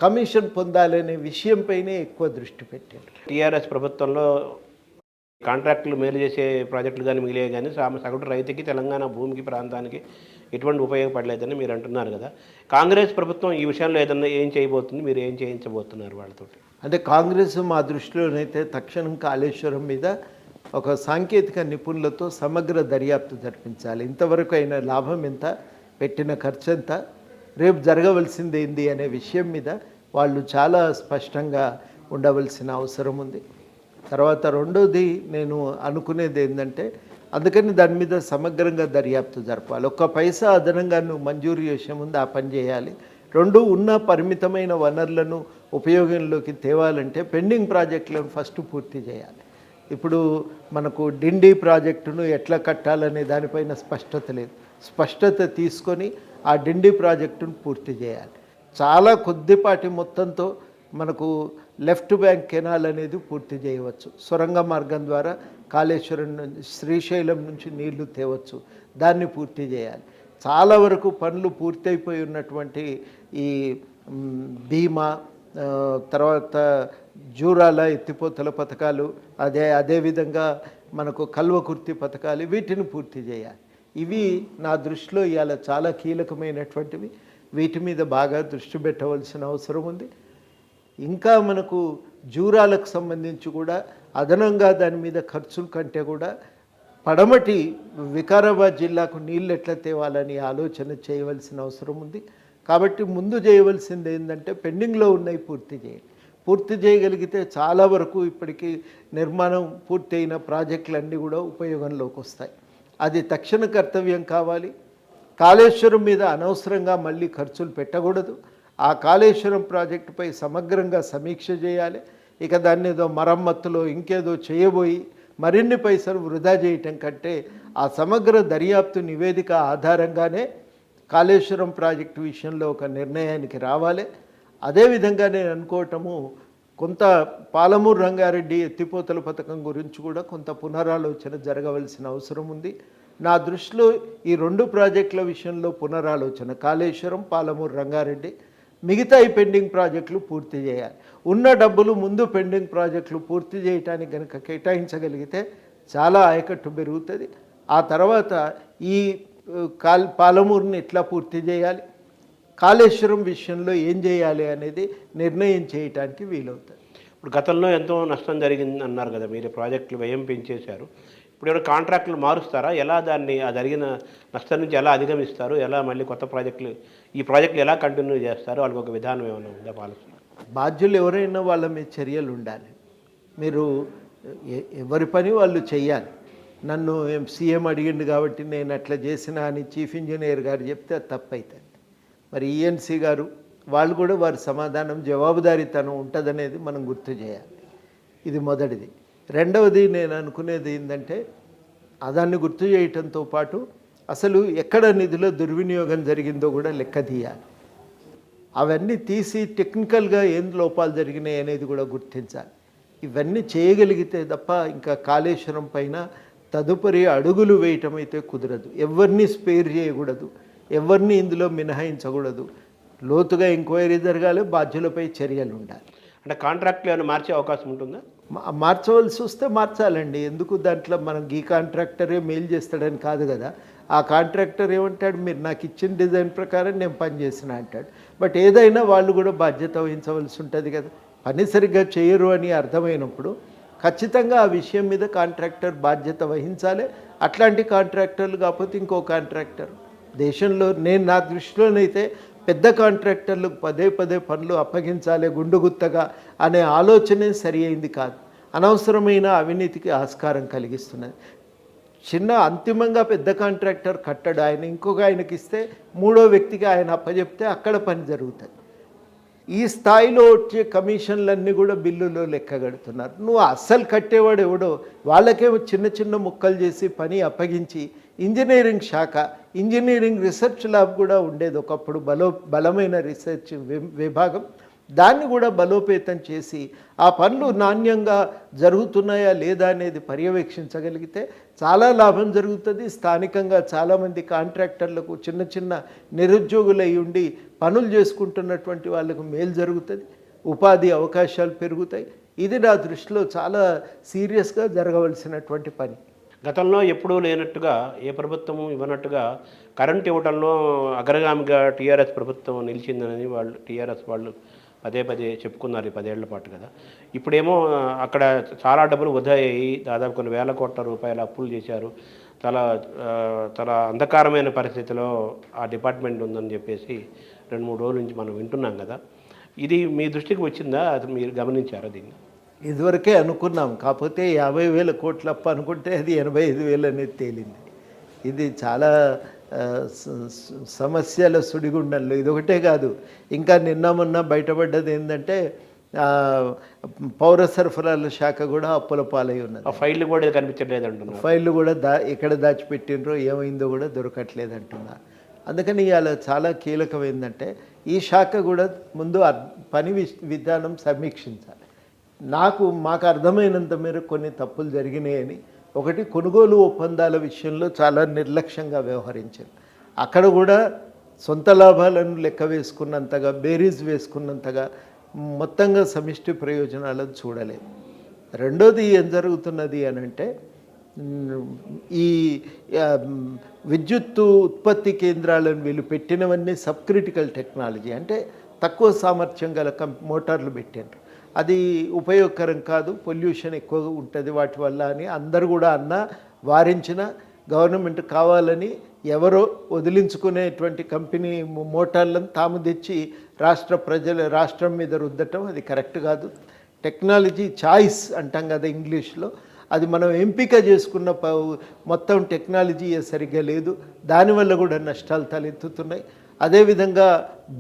కమిషన్ పొందాలి అనే విషయంపైనే ఎక్కువ దృష్టి పెట్టారు. టీఆర్ఎస్ ప్రభుత్వంలో కాంట్రాక్టులు మేలు చేసే ప్రాజెక్టులు కానీ మిగిలే కానీ సగటు రైతుకి, తెలంగాణ భూమికి, ప్రాంతానికి ఎటువంటి ఉపయోగపడలేదని మీరు అంటున్నారు కదా. కాంగ్రెస్ ప్రభుత్వం ఈ విషయంలో ఏదన్నా ఏం చేయబోతుంది, మీరు ఏం చేయించబోతున్నారు వాళ్ళతో? అంటే కాంగ్రెస్ మా దృష్టిలోనైతే తక్షణం కాళేశ్వరం మీద ఒక సాంకేతిక నిపుణులతో సమగ్ర దర్యాప్తు జరిపించాలి. ఇంతవరకు అయిన లాభం ఎంత, పెట్టిన ఖర్చు ఎంత, రేపు జరగవలసింది ఏంది అనే విషయం మీద వాళ్ళు చాలా స్పష్టంగా ఉండవలసిన అవసరం ఉంది. తర్వాత రెండోది నేను అనుకునేది ఏంటంటే, అందుకని దాని మీద సమగ్రంగా దర్యాప్తు జరపాలి. ఒక్క పైసా అదనంగా నువ్వు మంజూరు చేసే ముందు ఆ పని చేయాలి. రెండు, ఉన్న పరిమితమైన వనరులను ఉపయోగంలోకి తేవాలంటే పెండింగ్ ప్రాజెక్టులను ఫస్ట్ పూర్తి చేయాలి. ఇప్పుడు మనకు డిండి ప్రాజెక్టును ఎట్లా కట్టాలనే దానిపైన స్పష్టత లేదు. స్పష్టత తీసుకొని ఆ డిండి ప్రాజెక్టును పూర్తి చేయాలి. చాలా కొద్దిపాటి మొత్తంతో మనకు లెఫ్ట్ బ్యాంక్ కెనాల్ అనేది పూర్తి చేయవచ్చు. సొరంగ మార్గం ద్వారా కాళేశ్వరం నుంచి, శ్రీశైలం నుంచి నీళ్లు తేవచ్చు, దాన్ని పూర్తి చేయాలి. చాలా వరకు పనులు పూర్తయిపోయి ఉన్నటువంటి ఈ భీమా, తర్వాత జూరాల ఎత్తిపోతల పథకాలు, అదేవిధంగా మనకు కల్వకుర్తి పథకాలు, వీటిని పూర్తి చేయాలి. ఇవి నా దృష్టిలో ఇవాళ చాలా కీలకమైనటువంటివి. వీటి మీద బాగా దృష్టి పెట్టవలసిన అవసరం ఉంది. ఇంకా మనకు జూరాలకు సంబంధించి కూడా అదనంగా దాని మీద ఖర్చుల కంటే కూడా పడమటి వికారాబాద్ జిల్లాకు నీళ్ళు ఎట్లా తేవాలని ఆలోచన చేయవలసిన అవసరం ఉంది. కాబట్టి ముందు చేయవలసింది ఏంటంటే పెండింగ్లో ఉన్నవి పూర్తి చేయాలి. పూర్తి చేయగలిగితే చాలా వరకు ఇప్పటికీ నిర్మాణం పూర్తయిన ప్రాజెక్టులన్నీ కూడా ఉపయోగంలోకి వస్తాయి. అది తక్షణ కర్తవ్యం కావాలి. కాళేశ్వరం మీద అనవసరంగా మళ్ళీ ఖర్చులు పెట్టకూడదు. ఆ కాళేశ్వరం ప్రాజెక్టుపై సమగ్రంగా సమీక్ష చేయాలి. ఇక దాన్ని ఏదో మరమ్మతులో ఇంకేదో చేయబోయి మరిన్ని పైసలు వృధా చేయటం కంటే ఆ సమగ్ర దర్యాప్తు నివేదిక ఆధారంగానే కాళేశ్వరం ప్రాజెక్టు విషయంలో ఒక నిర్ణయానికి రావాలి. అదేవిధంగా నేను అనుకోవటము, కొంత పాలమూరు రంగారెడ్డి ఎత్తిపోతల పథకం గురించి కూడా కొంత పునరాలోచన జరగవలసిన అవసరం ఉంది. నా దృష్టిలో ఈ రెండు ప్రాజెక్టుల విషయంలో పునరాలోచన, కాళేశ్వరం, పాలమూరు రంగారెడ్డి, మిగతా ఈ పెండింగ్ ప్రాజెక్టులు పూర్తి చేయాలి. ఉన్న డబ్బులు ముందు పెండింగ్ ప్రాజెక్టులు పూర్తి చేయడానికి కనుక కేటాయించగలిగితే చాలా ఆయకట్టు పెరుగుతుంది. ఆ తర్వాత ఈ పాలమూరుని ఎట్లా పూర్తి చేయాలి, కాళేశ్వరం విషయంలో ఏం చేయాలి అనేది నిర్ణయం చేయడానికి వీలవుతుంది. ఇప్పుడు గతంలో ఎంతో నష్టం జరిగింది అన్నారు కదా, మీరు ప్రాజెక్టులు వ్యయం పెంచేశారు. ఇప్పుడు ఎవరు కాంట్రాక్టులు మారుస్తారా? ఎలా దాన్ని ఆ జరిగిన నష్టం నుంచి ఎలా అధిగమిస్తారు? ఎలా మళ్ళీ కొత్త ప్రాజెక్టులు, ఈ ప్రాజెక్టులు ఎలా కంటిన్యూ చేస్తారు? వాళ్ళకి ఒక విధానం ఏమైనా ఉందా పాలసీ? బాధ్యులు ఎవరైనా వాళ్ళ మీద చర్యలు ఉండాలి. మీరు ఎవరి పని వాళ్ళు చెయ్యాలి. నన్ను సీఎం అడిగిండు కాబట్టి నేను అట్లా చేసిన అని చీఫ్ ఇంజనీర్ గారు చెప్తే అది తప్పవుతుంది. మరి ఈఎన్సీ గారు వాళ్ళు కూడా వారి సమాధానం జవాబుదారీతనం ఉంటుందనేది మనం గుర్తు చేయాలి. ఇది మొదటిది. రెండవది నేను అనుకునేది ఏంటంటే దాన్ని గుర్తు చేయటంతో పాటు అసలు ఎక్కడ నిధుల దుర్వినియోగం జరిగిందో కూడా లెక్క తీయాలి. అవన్నీ తీసి టెక్నికల్గా ఏం లోపాలు జరిగినాయి అనేది కూడా గుర్తించాలి. ఇవన్నీ చేయగలిగితే తప్ప ఇంకా కాళేశ్వరం పైన తదుపరి అడుగులు వేయటం అయితే కుదరదు. ఎవరిని స్పేర్ చేయకూడదు, ఎవరిని ఇందులో మినహాయించకూడదు. లోతుగా ఎంక్వైరీ జరగాలి, బాధ్యులపై చర్యలు ఉండాలి. అంటే కాంట్రాక్ట్లు ఏమైనా మార్చే అవకాశం ఉంటుందా? మార్చవలసి వస్తే మార్చాలండి. ఎందుకు దాంట్లో మనం ఈ కాంట్రాక్టరే మెయిల్ చేస్తాడని కాదు కదా. ఆ కాంట్రాక్టర్ ఏమంటాడు, మీరు నాకు ఇచ్చిన డిజైన్ ప్రకారం నేను పనిచేసిన అంటాడు. బట్ ఏదైనా వాళ్ళు కూడా బాధ్యత వహించవలసి ఉంటుంది కదా. పని సరిగ్గా చేయరు అని అర్థమైనప్పుడు ఖచ్చితంగా ఆ విషయం మీద కాంట్రాక్టర్ బాధ్యత వహించాలి. అట్లాంటి కాంట్రాక్టర్లు కాకపోతే ఇంకో కాంట్రాక్టర్ దేశంలో నా దృష్టిలోనైతే పెద్ద కాంట్రాక్టర్లకు పదే పదే పనులు అప్పగించాలి గుండుగుత్తగా అనే ఆలోచనే సరి అయింది కాదు. అనవసరమైన అవినీతికి ఆస్కారం కలిగిస్తున్నది. చిన్న అంతిమంగా పెద్ద కాంట్రాక్టర్ కట్టడు, ఆయన ఇంకొక ఆయనకి ఇస్తే మూడో వ్యక్తికి ఆయన అప్పచెప్తే అక్కడ పని జరుగుతుంది. ఈ స్థాయిలో వచ్చే కమిషన్లన్నీ కూడా బిల్లులో లెక్క కడుతున్నారు. నువ్వు అస్సలు కట్టేవాడు ఎవడో వాళ్ళకేమో చిన్న చిన్న ముక్కలు చేసి పని అప్పగించి ఇంజనీరింగ్ శాఖ, ఇంజనీరింగ్ రీసెర్చ్ ల్యాబ్ కూడా ఉండేది ఒకప్పుడు, బలమైన రీసెర్చ్ విభాగం. దాన్ని కూడా బలోపేతం చేసి ఆ పనులు నాణ్యంగా జరుగుతున్నాయా లేదా అనేది పర్యవేక్షించగలిగితే చాలా లాభం జరుగుతుంది. స్థానికంగా చాలామంది కాంట్రాక్టర్లకు చిన్న చిన్న నిరుద్యోగులై ఉండి పనులు చేసుకుంటున్నటువంటి వాళ్ళకు మేలు జరుగుతుంది, ఉపాధి అవకాశాలు పెరుగుతాయి. ఇది నా దృష్టిలో చాలా సీరియస్గా జరగవలసినటువంటి పని. గతంలో ఎప్పుడూ లేనట్టుగా ఏ ప్రభుత్వము ఇవ్వనట్టుగా కరెంట్ ఇవ్వడంలో అగ్రగామిగా టీఆర్ఎస్ ప్రభుత్వం నిలిచిందని టీఆర్ఎస్ వాళ్ళు పదే పదే చెప్పుకున్నారు ఈ 10 ఏళ్ల పాటు కదా. ఇప్పుడేమో అక్కడ చాలా డబ్బులు వృధా అయ్యి దాదాపు కొన్ని వేల కోట్ల రూపాయల అప్పులు చేశారు. చాలా అంధకారమైన పరిస్థితిలో ఆ డిపార్ట్మెంట్ ఉందని చెప్పేసి 2-3 రోజుల నుంచి మనం వింటున్నాం కదా. ఇది మీ దృష్టికి వచ్చిందా? అది మీరు గమనించారా దీన్ని? ఇదివరకే అనుకున్నాం, కాకపోతే 50,000 కోట్ల అప్పు అనుకుంటే అది 85,000 అనేది తేలింది. ఇది చాలా సమస్యల సుడిగుండంలో ఇదొకటే కాదు. ఇంకా నిన్న మొన్న బయటపడ్డది ఏంటంటే పౌర సరఫరాల శాఖ కూడా అప్పుల పాలై ఉన్నది. ఫైళ్ళు కూడా కనిపించట్లేదు అంటున్నారు. ఫైళ్ళు కూడా ఎక్కడ దాచిపెట్టినరో ఏమైందో కూడా దొరకట్లేదు అంటున్నారు. అందుకని ఇవాళ చాలా కీలకం ఏంటంటే ఈ శాఖ కూడా ముందు పని విధానం సమీక్షించాలి. మాకు అర్థమైనంత మేర కొన్ని తప్పులు జరిగినాయని. ఒకటి, కొనుగోలు ఒప్పందాల విషయంలో చాలా నిర్లక్ష్యంగా వ్యవహరించారు. అక్కడ కూడా సొంత లాభాలను లెక్క వేసుకున్నంతగా, బేరీజ్ వేసుకున్నంతగా మొత్తంగా సమిష్టి ప్రయోజనాలను చూడలేదు. రెండోది ఏం జరుగుతున్నది అని అంటే ఈ విద్యుత్తు ఉత్పత్తి కేంద్రాలను వీళ్ళు పెట్టినవన్నీ సబ్ క్రిటికల్ టెక్నాలజీ, అంటే తక్కువ సామర్థ్యం గల మోటార్లు పెట్టారు. అది ఉపయోగకరం కాదు, పొల్యూషన్ ఎక్కువగా ఉంటుంది వాటి వల్ల అని అందరు కూడా వారించిన గవర్నమెంట్ కావాలని ఎవరో వదిలించుకునేటువంటి కంపెనీ మోటార్లను తాము తెచ్చి రాష్ట్రం మీద రుద్దటం అది కరెక్ట్ కాదు. టెక్నాలజీ చాయిస్ అంటాం కదా ఇంగ్లీష్లో, అది మనం ఎంపిక చేసుకున్న మొత్తం టెక్నాలజీ సరిగ్గా లేదు, దానివల్ల కూడా నష్టాలు తలెత్తుతున్నాయి. అదేవిధంగా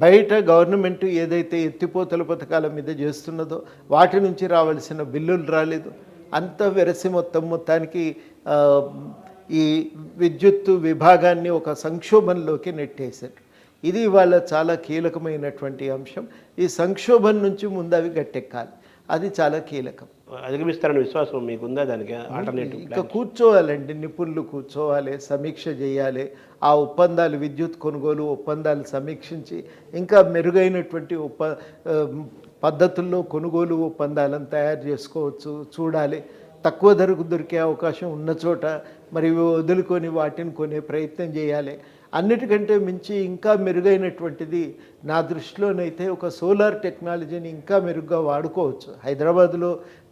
బయట గవర్నమెంట్ ఏదైతే ఎత్తిపోతల పథకాల మీద చేస్తున్నదో వాటి నుంచి రావాల్సిన బిల్లులు రాలేదు. అంత వెరసి మొత్తానికి ఈ విద్యుత్తు విభాగాన్ని ఒక సంక్షోభంలోకి నెట్టేశారు. ఇది ఇవాళ చాలా కీలకమైనటువంటి అంశం. ఈ సంక్షోభం నుంచి ముందు అవి గట్టెక్కాలి, అది చాలా కీలకం. అధిగమిస్తారని విశ్వాసం మీకుందా? దానికి ఆల్టర్నేటివ్ ఇంకా కూర్చోవాలండి, నిపుణులు కూర్చోవాలి, సమీక్ష చేయాలి. ఆ ఒప్పందాలు, విద్యుత్ కొనుగోలు ఒప్పందాలు సమీక్షించి ఇంకా మెరుగైనటువంటి పద్ధతుల్లో కొనుగోలు ఒప్పందాలను తయారు చేసుకోవచ్చు చూడాలి. తక్కువ ధరకు దొరికే అవకాశం ఉన్న చోట మరి వదులుకొని వాటిని కొనే ప్రయత్నం చేయాలి. అన్నిటికంటే మించి ఇంకా మెరుగైనటువంటిది నా దృష్టిలోనైతే ఒక సోలార్ టెక్నాలజీని ఇంకా మెరుగ్గా వాడుకోవచ్చు. హైదరాబాద్లో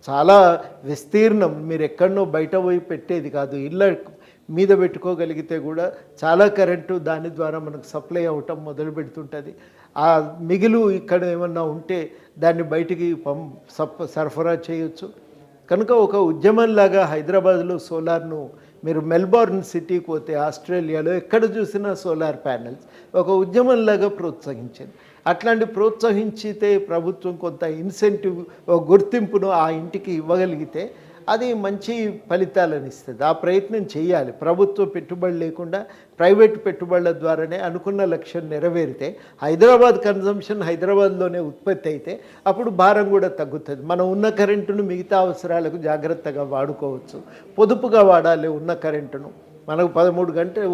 చాలా విస్తీర్ణం, మీరు ఎక్కడనో బయట పోయి పెట్టేది కాదు, ఇళ్ళ మీద పెట్టుకోగలిగితే కూడా చాలా కరెంటు దాని ద్వారా మనకు సప్లై అవ్వటం మొదలు పెడుతుంటుంది. ఆ మిగులు ఇక్కడ ఏమన్నా ఉంటే దాన్ని బయటికి సరఫరా చేయొచ్చు. కనుక ఒక ఉద్యమంలాగా హైదరాబాద్లో సోలార్ను మీరు మెల్బోర్న్ సిటీకి పోతే ఆస్ట్రేలియాలో ఎక్కడ చూసినా సోలార్ ప్యానెల్స్ ఒక ఉద్యమంలాగా ప్రోత్సహించింది. అట్లాంటి ప్రోత్సహించితే ప్రభుత్వం కొంత ఇన్సెంటివ్ గుర్తింపును ఆ ఇంటికి ఇవ్వగలిగితే అది మంచి ఫలితాలను ఇస్తుంది. ఆ ప్రయత్నం చేయాలి. ప్రభుత్వ పెట్టుబడి లేకుండా ప్రైవేట్ పెట్టుబడుల ద్వారానే అనుకున్న లక్ష్యం నెరవేరితే హైదరాబాద్ కన్జంప్షన్ హైదరాబాద్లోనే ఉత్పత్తి అయితే అప్పుడు భారం కూడా తగ్గుతుంది. మనం ఉన్న కరెంటును మిగతా అవసరాలకు జాగ్రత్తగా వాడుకోవచ్చు. పొదుపుగా వాడాలి ఉన్న కరెంటును. మనకు 13 గంటలు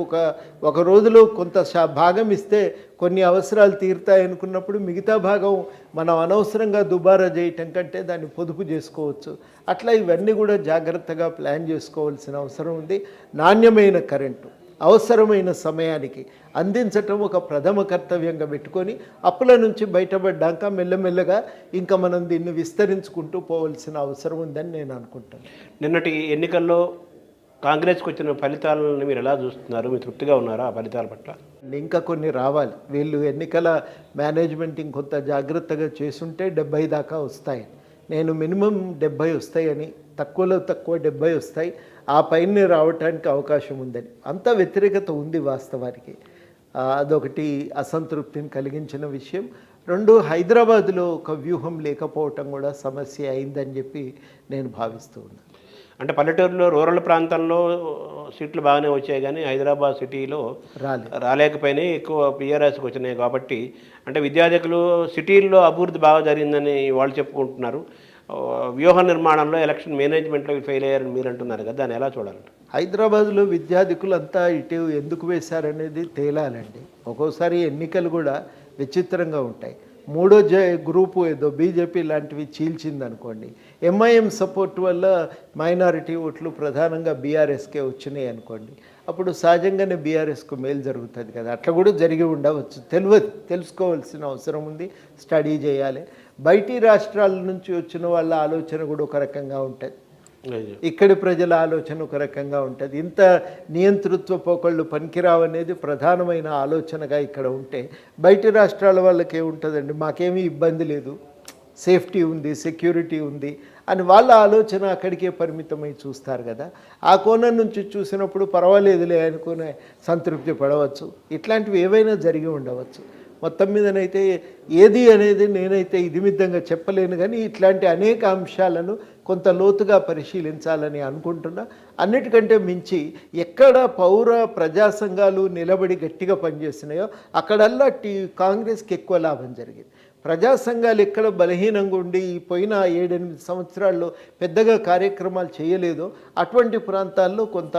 ఒక రోజులో కొంత భాగం ఇస్తే కొన్ని అవసరాలు తీరుతాయి అనుకున్నప్పుడు మిగతా భాగం మనం అనవసరంగా దుబారా చేయటం కంటే దాన్ని పొదుపు చేసుకోవచ్చు. అట్లా ఇవన్నీ కూడా జాగ్రత్తగా ప్లాన్ చేసుకోవాల్సిన అవసరం ఉంది. నాణ్యమైన కరెంటు అవసరమైన సమయానికి అందించటం ఒక ప్రథమ కర్తవ్యంగా పెట్టుకొని అప్పుల నుంచి బయటపడ్డాక మెల్లమెల్లగా ఇంకా మనం దీన్ని విస్తరించుకుంటూ పోవాల్సిన అవసరం ఉందని నేను అనుకుంటాను. నిన్నటి ఎన్నికల్లో కాంగ్రెస్కి వచ్చిన ఫలితాలను మీరు ఎలా చూస్తున్నారు? మీరు తృప్తిగా ఉన్నారా ఆ ఫలితాల పట్ల? ఇంకా కొన్ని రావాలి. వీళ్ళు ఎన్నికల మేనేజ్మెంట్ ఇంకొంత జాగ్రత్తగా చేసుంటే 70 దాకా వస్తాయి. నేను మినిమం 70 వస్తాయని, తక్కువలో తక్కువ 70 వస్తాయి, ఆ పైన రావటానికి అవకాశం ఉందని. అంత వ్యతిరేకత ఉంది వాస్తవానికి. అదొకటి అసంతృప్తిని కలిగించిన విషయం. 2, హైదరాబాద్లో ఒక వ్యూహం లేకపోవటం కూడా సమస్య అయిందని చెప్పి నేను భావిస్తూ ఉన్నాను. అంటే పల్లెటూరులో రూరల్ ప్రాంతంలో సీట్లు బాగానే వచ్చాయి కానీ హైదరాబాద్ సిటీలో రాలేకపోయినాయి, ఎక్కువ పిఆర్ఎస్కి వచ్చినాయి. కాబట్టి అంటే విద్యార్థులు సిటీల్లో అభివృద్ధి బాగా జరిగిందని వాళ్ళు చెప్పుకుంటున్నారు. వ్యూహ నిర్మాణంలో ఎలక్షన్ మేనేజ్మెంట్లో ఫెయిల్ అయ్యారని మీరు అంటున్నారు కదా, దాన్ని ఎలా చూడాలంటే? హైదరాబాద్లో విద్యార్థికులంతా ఇటు ఎందుకు వేశారనేది తేలాలండి. ఒక్కోసారి ఎన్నికలు కూడా విచిత్రంగా ఉంటాయి. మూడో గ్రూపు ఏదో బీజేపీ లాంటివి చీల్చిందనుకోండి, ఎంఐఎం సపోర్ట్ వల్ల మైనారిటీ ఓట్లు ప్రధానంగా బీఆర్ఎస్కే వచ్చినాయి అనుకోండి, అప్పుడు సహజంగానే బీఆర్ఎస్కు మేలు జరుగుతుంది కదా. అట్లా కూడా జరిగి ఉండవచ్చు, తెలుసుకోవాల్సిన అవసరం ఉంది, స్టడీ చేయాలి. బయటి రాష్ట్రాల నుంచి వచ్చిన వాళ్ళ ఆలోచన కూడా ఒక రకంగా ఉంటుంది, ఇక్కడి ప్రజల ఆలోచన ఒక రకంగా ఉంటుంది. ఇంత నియంతృత్వ పోకళ్ళు పనికిరావనేది ప్రధానమైన ఆలోచనగా ఇక్కడ ఉంటే బయటి రాష్ట్రాల వాళ్ళకి ఏముంటుందండి, మాకేమీ ఇబ్బంది లేదు, సేఫ్టీ ఉంది, సెక్యూరిటీ ఉంది అని వాళ్ళ ఆలోచన అక్కడికే పరిమితమై చూస్తారు కదా. ఆ కోణం నుంచి చూసినప్పుడు పర్వాలేదులే అనుకునే సంతృప్తి పడవచ్చు. ఇట్లాంటివి ఏవైనా జరిగి ఉండవచ్చు. మొత్తం మీదనైతే ఏది అనేది నేనైతే ఇదిమిద్దంగా చెప్పలేను, కానీ ఇట్లాంటి అనేక అంశాలను కొంత లోతుగా పరిశీలించాలని అనుకుంటున్నా. అన్నిటికంటే మించి ఎక్కడ పౌర ప్రజా సంఘాలు నిలబడి గట్టిగా పనిచేస్తున్నాయో అక్కడల్లా కాంగ్రెస్కి ఎక్కువ లాభం జరిగింది. ప్రజా సంఘాలు ఎక్కడ బలహీనంగా ఉండి పోయిన 7-8 సంవత్సరాల్లో పెద్దగా కార్యక్రమాలు చేయలేదో అటువంటి ప్రాంతాల్లో కొంత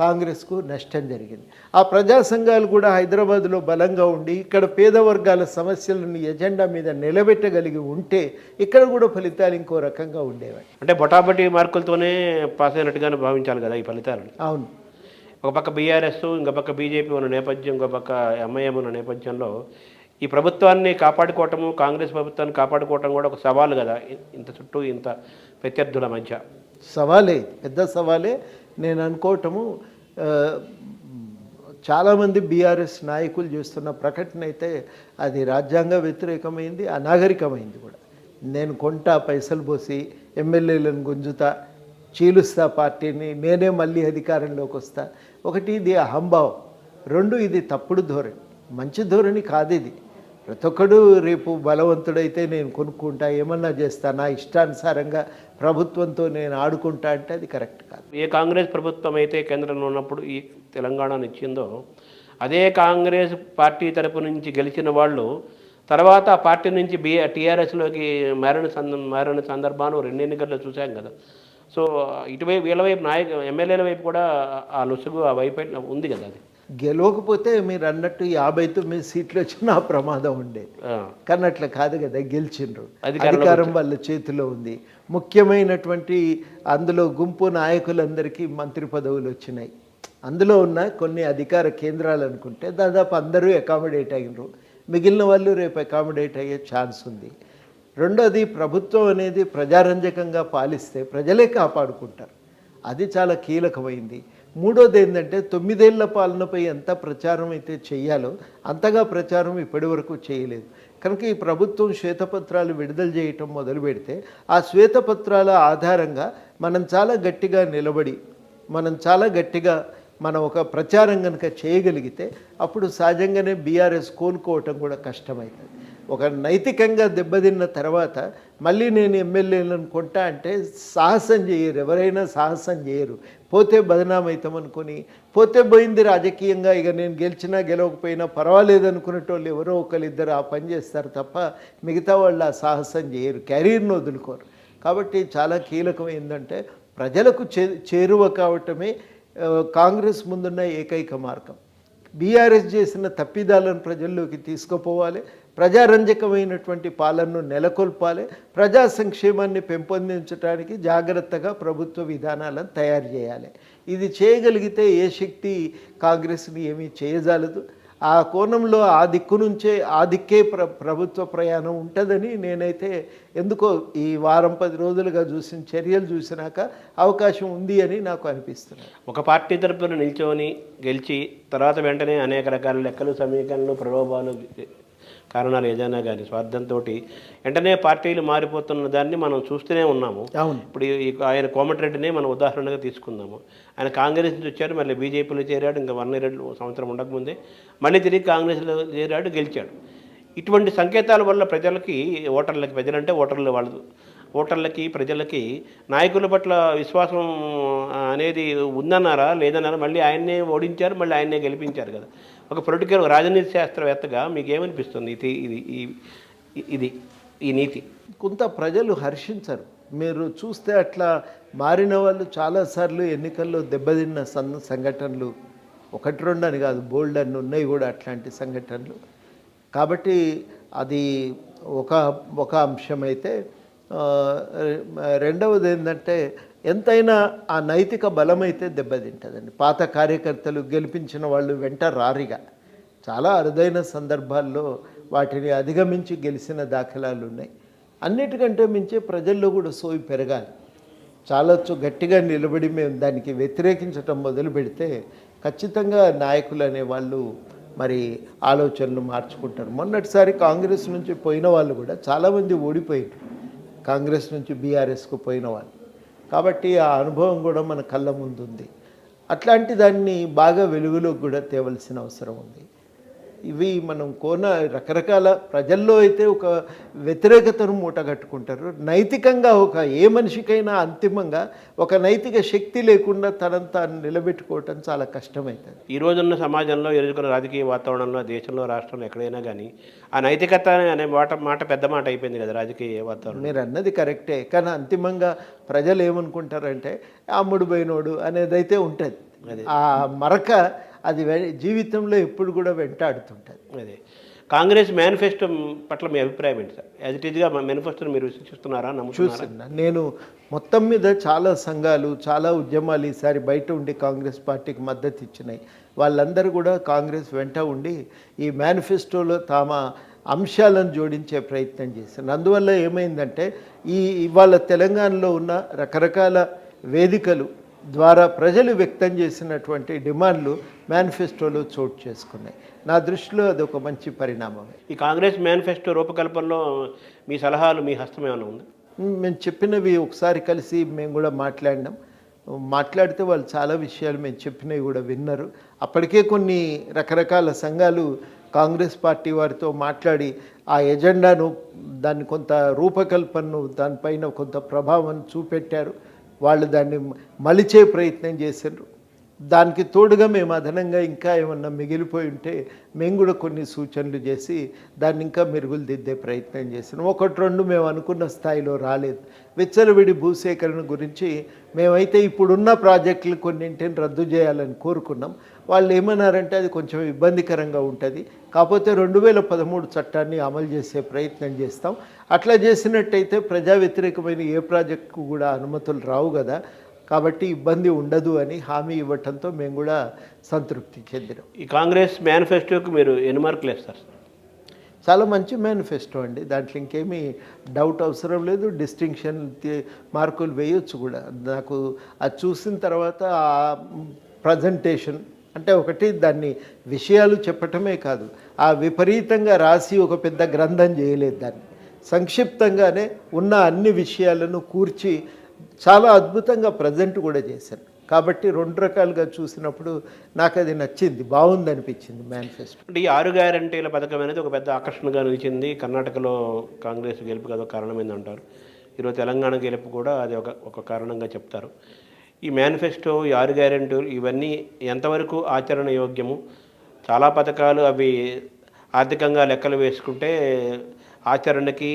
కాంగ్రెస్కు నష్టం జరిగింది. ఆ ప్రజా సంఘాలు కూడా హైదరాబాద్లో బలంగా ఉండి ఇక్కడ పేద వర్గాల సమస్యలను ఎజెండా మీద నిలబెట్టగలిగి ఉంటే ఇక్కడ కూడా ఫలితాలు ఇంకో రకంగా ఉండేవి. అంటే బొటాబొటి మార్కులతోనే పాస్ అయినట్టుగానే భావించాలి కదా ఈ ఫలితాలు? అవును. ఒక పక్క బీఆర్ఎస్, ఇంకో పక్క బీజేపీ ఉన్న నేపథ్యం, ఇంకో పక్క ఎంఐఎం ఉన్న నేపథ్యంలో ఈ ప్రభుత్వాన్ని కాపాడుకోవటము, కాంగ్రెస్ ప్రభుత్వాన్ని కాపాడుకోవటం కూడా ఒక సవాలు కదా, ఇంత చుట్టూ ఇంత ప్రత్యర్థుల మధ్య. సవాలే, పెద్ద సవాలే. నేను అనుకోవటము చాలామంది బీఆర్ఎస్ నాయకులు చేస్తున్న ప్రకటన అయితే అది రాజ్యాంగ వ్యతిరేకమైంది, అనాగరికమైంది కూడా. నేను కొంటా, పైసలు పోసి ఎమ్మెల్యేలను గుంజుతా, చీలుస్తా పార్టీని, నేనే మళ్ళీ అధికారంలోకి వస్తా. ఒకటి ఇది అహంభావం, 2 ఇది తప్పుడు ధోరణి, మంచి ధోరణి కాదు ఇది. ప్రతి ఒక్కడు రేపు బలవంతుడైతే నేను కొనుక్కుంటా, ఏమన్నా చేస్తా, నా ఇష్టానుసారంగా ప్రభుత్వంతో నేను ఆడుకుంటా అంటే అది కరెక్ట్ కాదు. ఏ కాంగ్రెస్ ప్రభుత్వం అయితే కేంద్రంలో ఉన్నప్పుడు ఈ తెలంగాణను ఇచ్చిందో అదే కాంగ్రెస్ పార్టీ తరపు నుంచి గెలిచిన వాళ్ళు తర్వాత ఆ పార్టీ నుంచి టీఆర్ఎస్లోకి మారిన సందర్భాన్ని 2 ఎన్నికల్లో చూసాం కదా. సో ఇటువైపు వీళ్ళ వైపు ఎమ్మెల్యేల వైపు కూడా ఆ లొసుగు ఆ వైపు ఉంది కదా. అది గెలవకపోతే మీరు అన్నట్టు 59 సీట్లు వచ్చినా ప్రమాదం ఉండేది, కానీ అట్లా కాదు కదా, గెలిచిండ్రు. అధికారం వాళ్ళ చేతిలో ఉంది. ముఖ్యమైనటువంటి అందులో గుంపు నాయకులందరికీ మంత్రి పదవులు వచ్చినాయి. అందులో ఉన్న కొన్ని అధికార కేంద్రాలు అనుకుంటే దాదాపు అందరూ అకామిడేట్ అయినరు, మిగిలిన వాళ్ళు రేపు అకామిడేట్ అయ్యే ఛాన్స్ ఉంది. రెండోది, ప్రభుత్వం అనేది ప్రజారంజకంగా పాలిస్తే ప్రజలే కాపాడుకుంటారు, అది చాలా కీలకమైంది. మూడోది ఏంటంటే 9 ఏళ్ల పాలనపై ఎంత ప్రచారం అయితే చేయాలో అంతగా ప్రచారం ఇప్పటి వరకు చేయలేదు. కనుక ఈ ప్రభుత్వం శ్వేతపత్రాలు విడుదల చేయటం మొదలు పెడితే ఆ శ్వేతపత్రాల ఆధారంగా మనం చాలా గట్టిగా నిలబడి మనం చాలా గట్టిగా మనం ఒక ప్రచారం కనుక చేయగలిగితే అప్పుడు సహజంగానే బీఆర్ఎస్ కోలుకోవటం కూడా కష్టమవుతుంది. ఒక నైతికంగా దెబ్బతిన్న తర్వాత మళ్ళీ నేను ఎమ్మెల్యేలను కొంటా అంటే సాహసం చేయరు, ఎవరైనా సాహసం చేయరు. పోతే బదనామవుతాం అనుకొని పోతే పోయింది రాజకీయంగా, ఇక నేను గెలిచినా గెలవకపోయినా పర్వాలేదు అనుకునేటోళ్ళు ఎవరో ఒకరిద్దరు ఆ పని చేస్తారు తప్ప మిగతా వాళ్ళు ఆ సాహసం చేయరు, కెరీర్ను వదులుకోరు. కాబట్టి చాలా కీలకం ఏంటంటే ప్రజలకు చేరువ కావటమే కాంగ్రెస్ ముందున్న ఏకైక మార్గం. బీఆర్ఎస్ చేసిన తప్పిదాలను ప్రజల్లోకి తీసుకుపోవాలి, ప్రజారంజకమైనటువంటి పాలనను నెలకొల్పాలి, ప్రజా సంక్షేమాన్ని పెంపొందించడానికి జాగ్రత్తగా ప్రభుత్వ విధానాలను తయారు చేయాలి. ఇది చేయగలిగితే ఏ శక్తి కాంగ్రెస్ని ఏమీ చేయజాలదు. ఆ కోణంలో ఆ దిక్కు నుంచే ఆ దిక్కే ప్రభుత్వ ప్రయాణం ఉంటుందని నేనైతే ఎందుకో ఈ వారం 10 రోజులుగా చూసిన చర్యలు చూసినాక అవకాశం ఉంది అని నాకు అనిపిస్తుంది. ఒక పార్టీ తరపున నిల్చొని గెలిచి తర్వాత వెంటనే అనేక రకాల లెక్కలు, సమీకరణలు, ప్రలోభాలు, కారణాలు ఏదైనా కానీ స్వార్థంతో వెంటనే పార్టీలు మారిపోతున్న దాన్ని మనం చూస్తూనే ఉన్నాము. ఇప్పుడు ఆయన కోమటిరెడ్డినే మనం ఉదాహరణగా తీసుకుందాము. ఆయన కాంగ్రెస్ నుంచి వచ్చాడు, మళ్ళీ బీజేపీలో చేరాడు, ఇంకా 1 year సంవత్సరం ఉండకముందే మళ్ళీ తిరిగి కాంగ్రెస్లో చేరాడు, గెలిచాడు. ఇటువంటి సంకేతాల వల్ల ప్రజలకి, ఓటర్లకి, ప్రజలంటే ఓటర్లు, వాళ్ళు ఓటర్లకి, ప్రజలకి నాయకుల పట్ల విశ్వాసం అనేది ఉందన్నారా లేదన్నారా? మళ్ళీ ఆయన్నే ఓడించారు, మళ్ళీ ఆయన్నే గెలిపించారు కదా. ఒక పొలిటికల్ రాజనీతి శాస్త్రవేత్తగా మీకు ఏమనిపిస్తుంది ఇది ఈ నీతి? కొంత ప్రజలు హర్షించరు. మీరు చూస్తే అట్లా మారిన వాళ్ళు చాలాసార్లు ఎన్నికల్లో దెబ్బతిన్న సంఘటనలు 1-2 అని కాదు, బోల్డ్ అని ఉన్నాయి కూడా అట్లాంటి సంఘటనలు. కాబట్టి అది ఒక అంశమైతే, రెండవది ఏంటంటే ఎంతైనా ఆ నైతిక బలమైతే దెబ్బతింటుందండి. పాత కార్యకర్తలు గెలిపించిన వాళ్ళు వెంట రారిగా చాలా అరుదైన సందర్భాల్లో వాటిని అధిగమించి గెలిచిన దాఖలాలు ఉన్నాయి. అన్నిటికంటే మించి ప్రజల్లో కూడా సోయి పెరగాలి. చాలా గట్టిగా నిలబడి మేము దానికి వ్యతిరేకించటం మొదలు పెడితే ఖచ్చితంగా నాయకులు అనేవాళ్ళు మరి ఆలోచనలు మార్చుకుంటారు. మొన్నటిసారి కాంగ్రెస్ నుంచి పోయిన వాళ్ళు కూడా చాలామంది ఓడిపోయారు, కాంగ్రెస్ నుంచి బీఆర్ఎస్కు పోయిన వాళ్ళు. కాబట్టి ఆ అనుభవం కూడా మన కళ్ళ ముందు ఉంది. అట్లాంటి దాన్ని బాగా వెలుగులోకి కూడా తేవలసిన అవసరం ఉంది. ఇవి మనం రకరకాల ప్రజల్లో అయితే ఒక వ్యతిరేకతను మూటగట్టుకుంటారు. నైతికంగా ఏ మనిషికైనా అంతిమంగా ఒక నైతిక శక్తి లేకుండా తనను తాను నిలబెట్టుకోవటం చాలా కష్టమవుతుంది. ఈ రోజున్న సమాజంలో, ఎదుర్కొన్న రాజకీయ వాతావరణంలో, దేశంలో, రాష్ట్రంలో ఎక్కడైనా కానీ ఆ నైతికత అనే మాట పెద్ద మాట అయిపోయింది కదా రాజకీయ వాతావరణం. మీరు అన్నది కరెక్టే, కానీ అంతిమంగా ప్రజలు ఏమనుకుంటారంటే అమ్ముడు పోయినోడు అనేదైతే ఉంటుంది. ఆ మరక అది జీవితంలో ఎప్పుడు కూడా వెంటాడుతుంటుంది. అదే కాంగ్రెస్ మేనిఫెస్టో పట్ల మీ అభిప్రాయం ఏంటి సార్? యాజ్ ఇట్ ఈజ్గా మేనిఫెస్టోని మీరు విశ్వసిస్తున్నారా? చూస్తున్నా నేను. మొత్తం మీద చాలా సంఘాలు, చాలా ఉద్యమాలు ఈసారి బయట ఉండి కాంగ్రెస్ పార్టీకి మద్దతు ఇచ్చినాయి. వాళ్ళందరూ కూడా కాంగ్రెస్ వెంట ఉండి ఈ మేనిఫెస్టోలో తమ అంశాలను జోడించే ప్రయత్నం చేశారు. అందువల్ల ఏమైందంటే ఇవాళ తెలంగాణలో ఉన్న రకరకాల వేదికలు ద్వారా ప్రజలు వ్యక్తం చేసినటువంటి డిమాండ్లు మేనిఫెస్టోలో చోటు చేసుకున్నాయి. నా దృష్టిలో అది ఒక మంచి పరిణామమే. ఈ కాంగ్రెస్ మేనిఫెస్టో రూపకల్పనలో మీ సలహాలు, మీ హస్తం ఏమైనా ఉంది? మేము చెప్పినవి ఒకసారి కలిసి మేము కూడా మాట్లాడితే వాళ్ళు చాలా విషయాలు మేము చెప్పినవి కూడా విన్నారు. అప్పటికే కొన్ని రకరకాల సంఘాలు కాంగ్రెస్ పార్టీ వారితో మాట్లాడి ఆ ఎజెండాను, దాన్ని కొంత రూపకల్పనను, దానిపైన కొంత ప్రభావం చూపెట్టారు. వాళ్ళు దాన్ని మలిచే ప్రయత్నం చేశారు. దానికి తోడుగా మేము అదనంగా ఇంకా ఏమన్నా మిగిలిపోయి ఉంటే మేము కూడా కొన్ని సూచనలు చేసి దాన్ని ఇంకా మెరుగులు దిద్దే ప్రయత్నం చేసినాం. 1-2 మేము అనుకున్న స్థాయిలో రాలేదు. విచ్చలవిడి భూసేకరణ గురించి మేమైతే ఇప్పుడున్న ప్రాజెక్టులు కొన్నింటిని రద్దు చేయాలని కోరుకున్నాం. వాళ్ళు ఏమన్నారంటే అది కొంచెం ఇబ్బందికరంగా ఉంటుంది, కాకపోతే 2013 చట్టాన్ని అమలు చేసే ప్రయత్నం చేస్తాం. అట్లా చేసినట్టయితే ప్రజా వ్యతిరేకమైన ఏ ప్రాజెక్టుకు కూడా అనుమతులు రావు కదా, కాబట్టి ఇబ్బంది ఉండదు అని హామీ ఇవ్వటంతో మేము కూడా సంతృప్తి చెందినాం. ఈ కాంగ్రెస్ మేనిఫెస్టోకి మీరు ఎన్ని మార్కులు వేస్తారు? చాలా మంచి మేనిఫెస్టో అండి, దాంట్లో ఇంకేమీ డౌట్ అవసరం లేదు. డిస్టింక్షన్ మార్కులు వేయొచ్చు కూడా. నాకు అది చూసిన తర్వాత ఆ ప్రజెంటేషన్ అంటే ఒకటి దాన్ని విషయాలు చెప్పటమే కాదు, ఆ విపరీతంగా రాసి ఒక పెద్ద గ్రంథం చేయలేదు. దాన్ని సంక్షిప్తంగానే ఉన్న అన్ని విషయాలను కూర్చి చాలా అద్భుతంగా ప్రజెంట్ కూడా చేశారు. కాబట్టి రెండు రకాలుగా చూసినప్పుడు నాకు అది నచ్చింది, బాగుంది అనిపించింది మేనిఫెస్టో. అంటే ఈ 6 గ్యారంటీల పథకం అనేది ఒక పెద్ద ఆకర్షణగా నిలిచింది. కర్ణాటకలో కాంగ్రెస్ గెలుపుకి అదొక కారణమైంది అంటారు. ఈరోజు తెలంగాణ గెలుపు కూడా అది ఒక కారణంగా చెప్తారు. ఈ మేనిఫెస్టో, ఈ 6 గ్యారంటీలు ఇవన్నీ ఎంతవరకు ఆచరణ యోగ్యము? చాలా పథకాలు అవి ఆర్థికంగా లెక్కలు వేసుకుంటే ఆచరణకి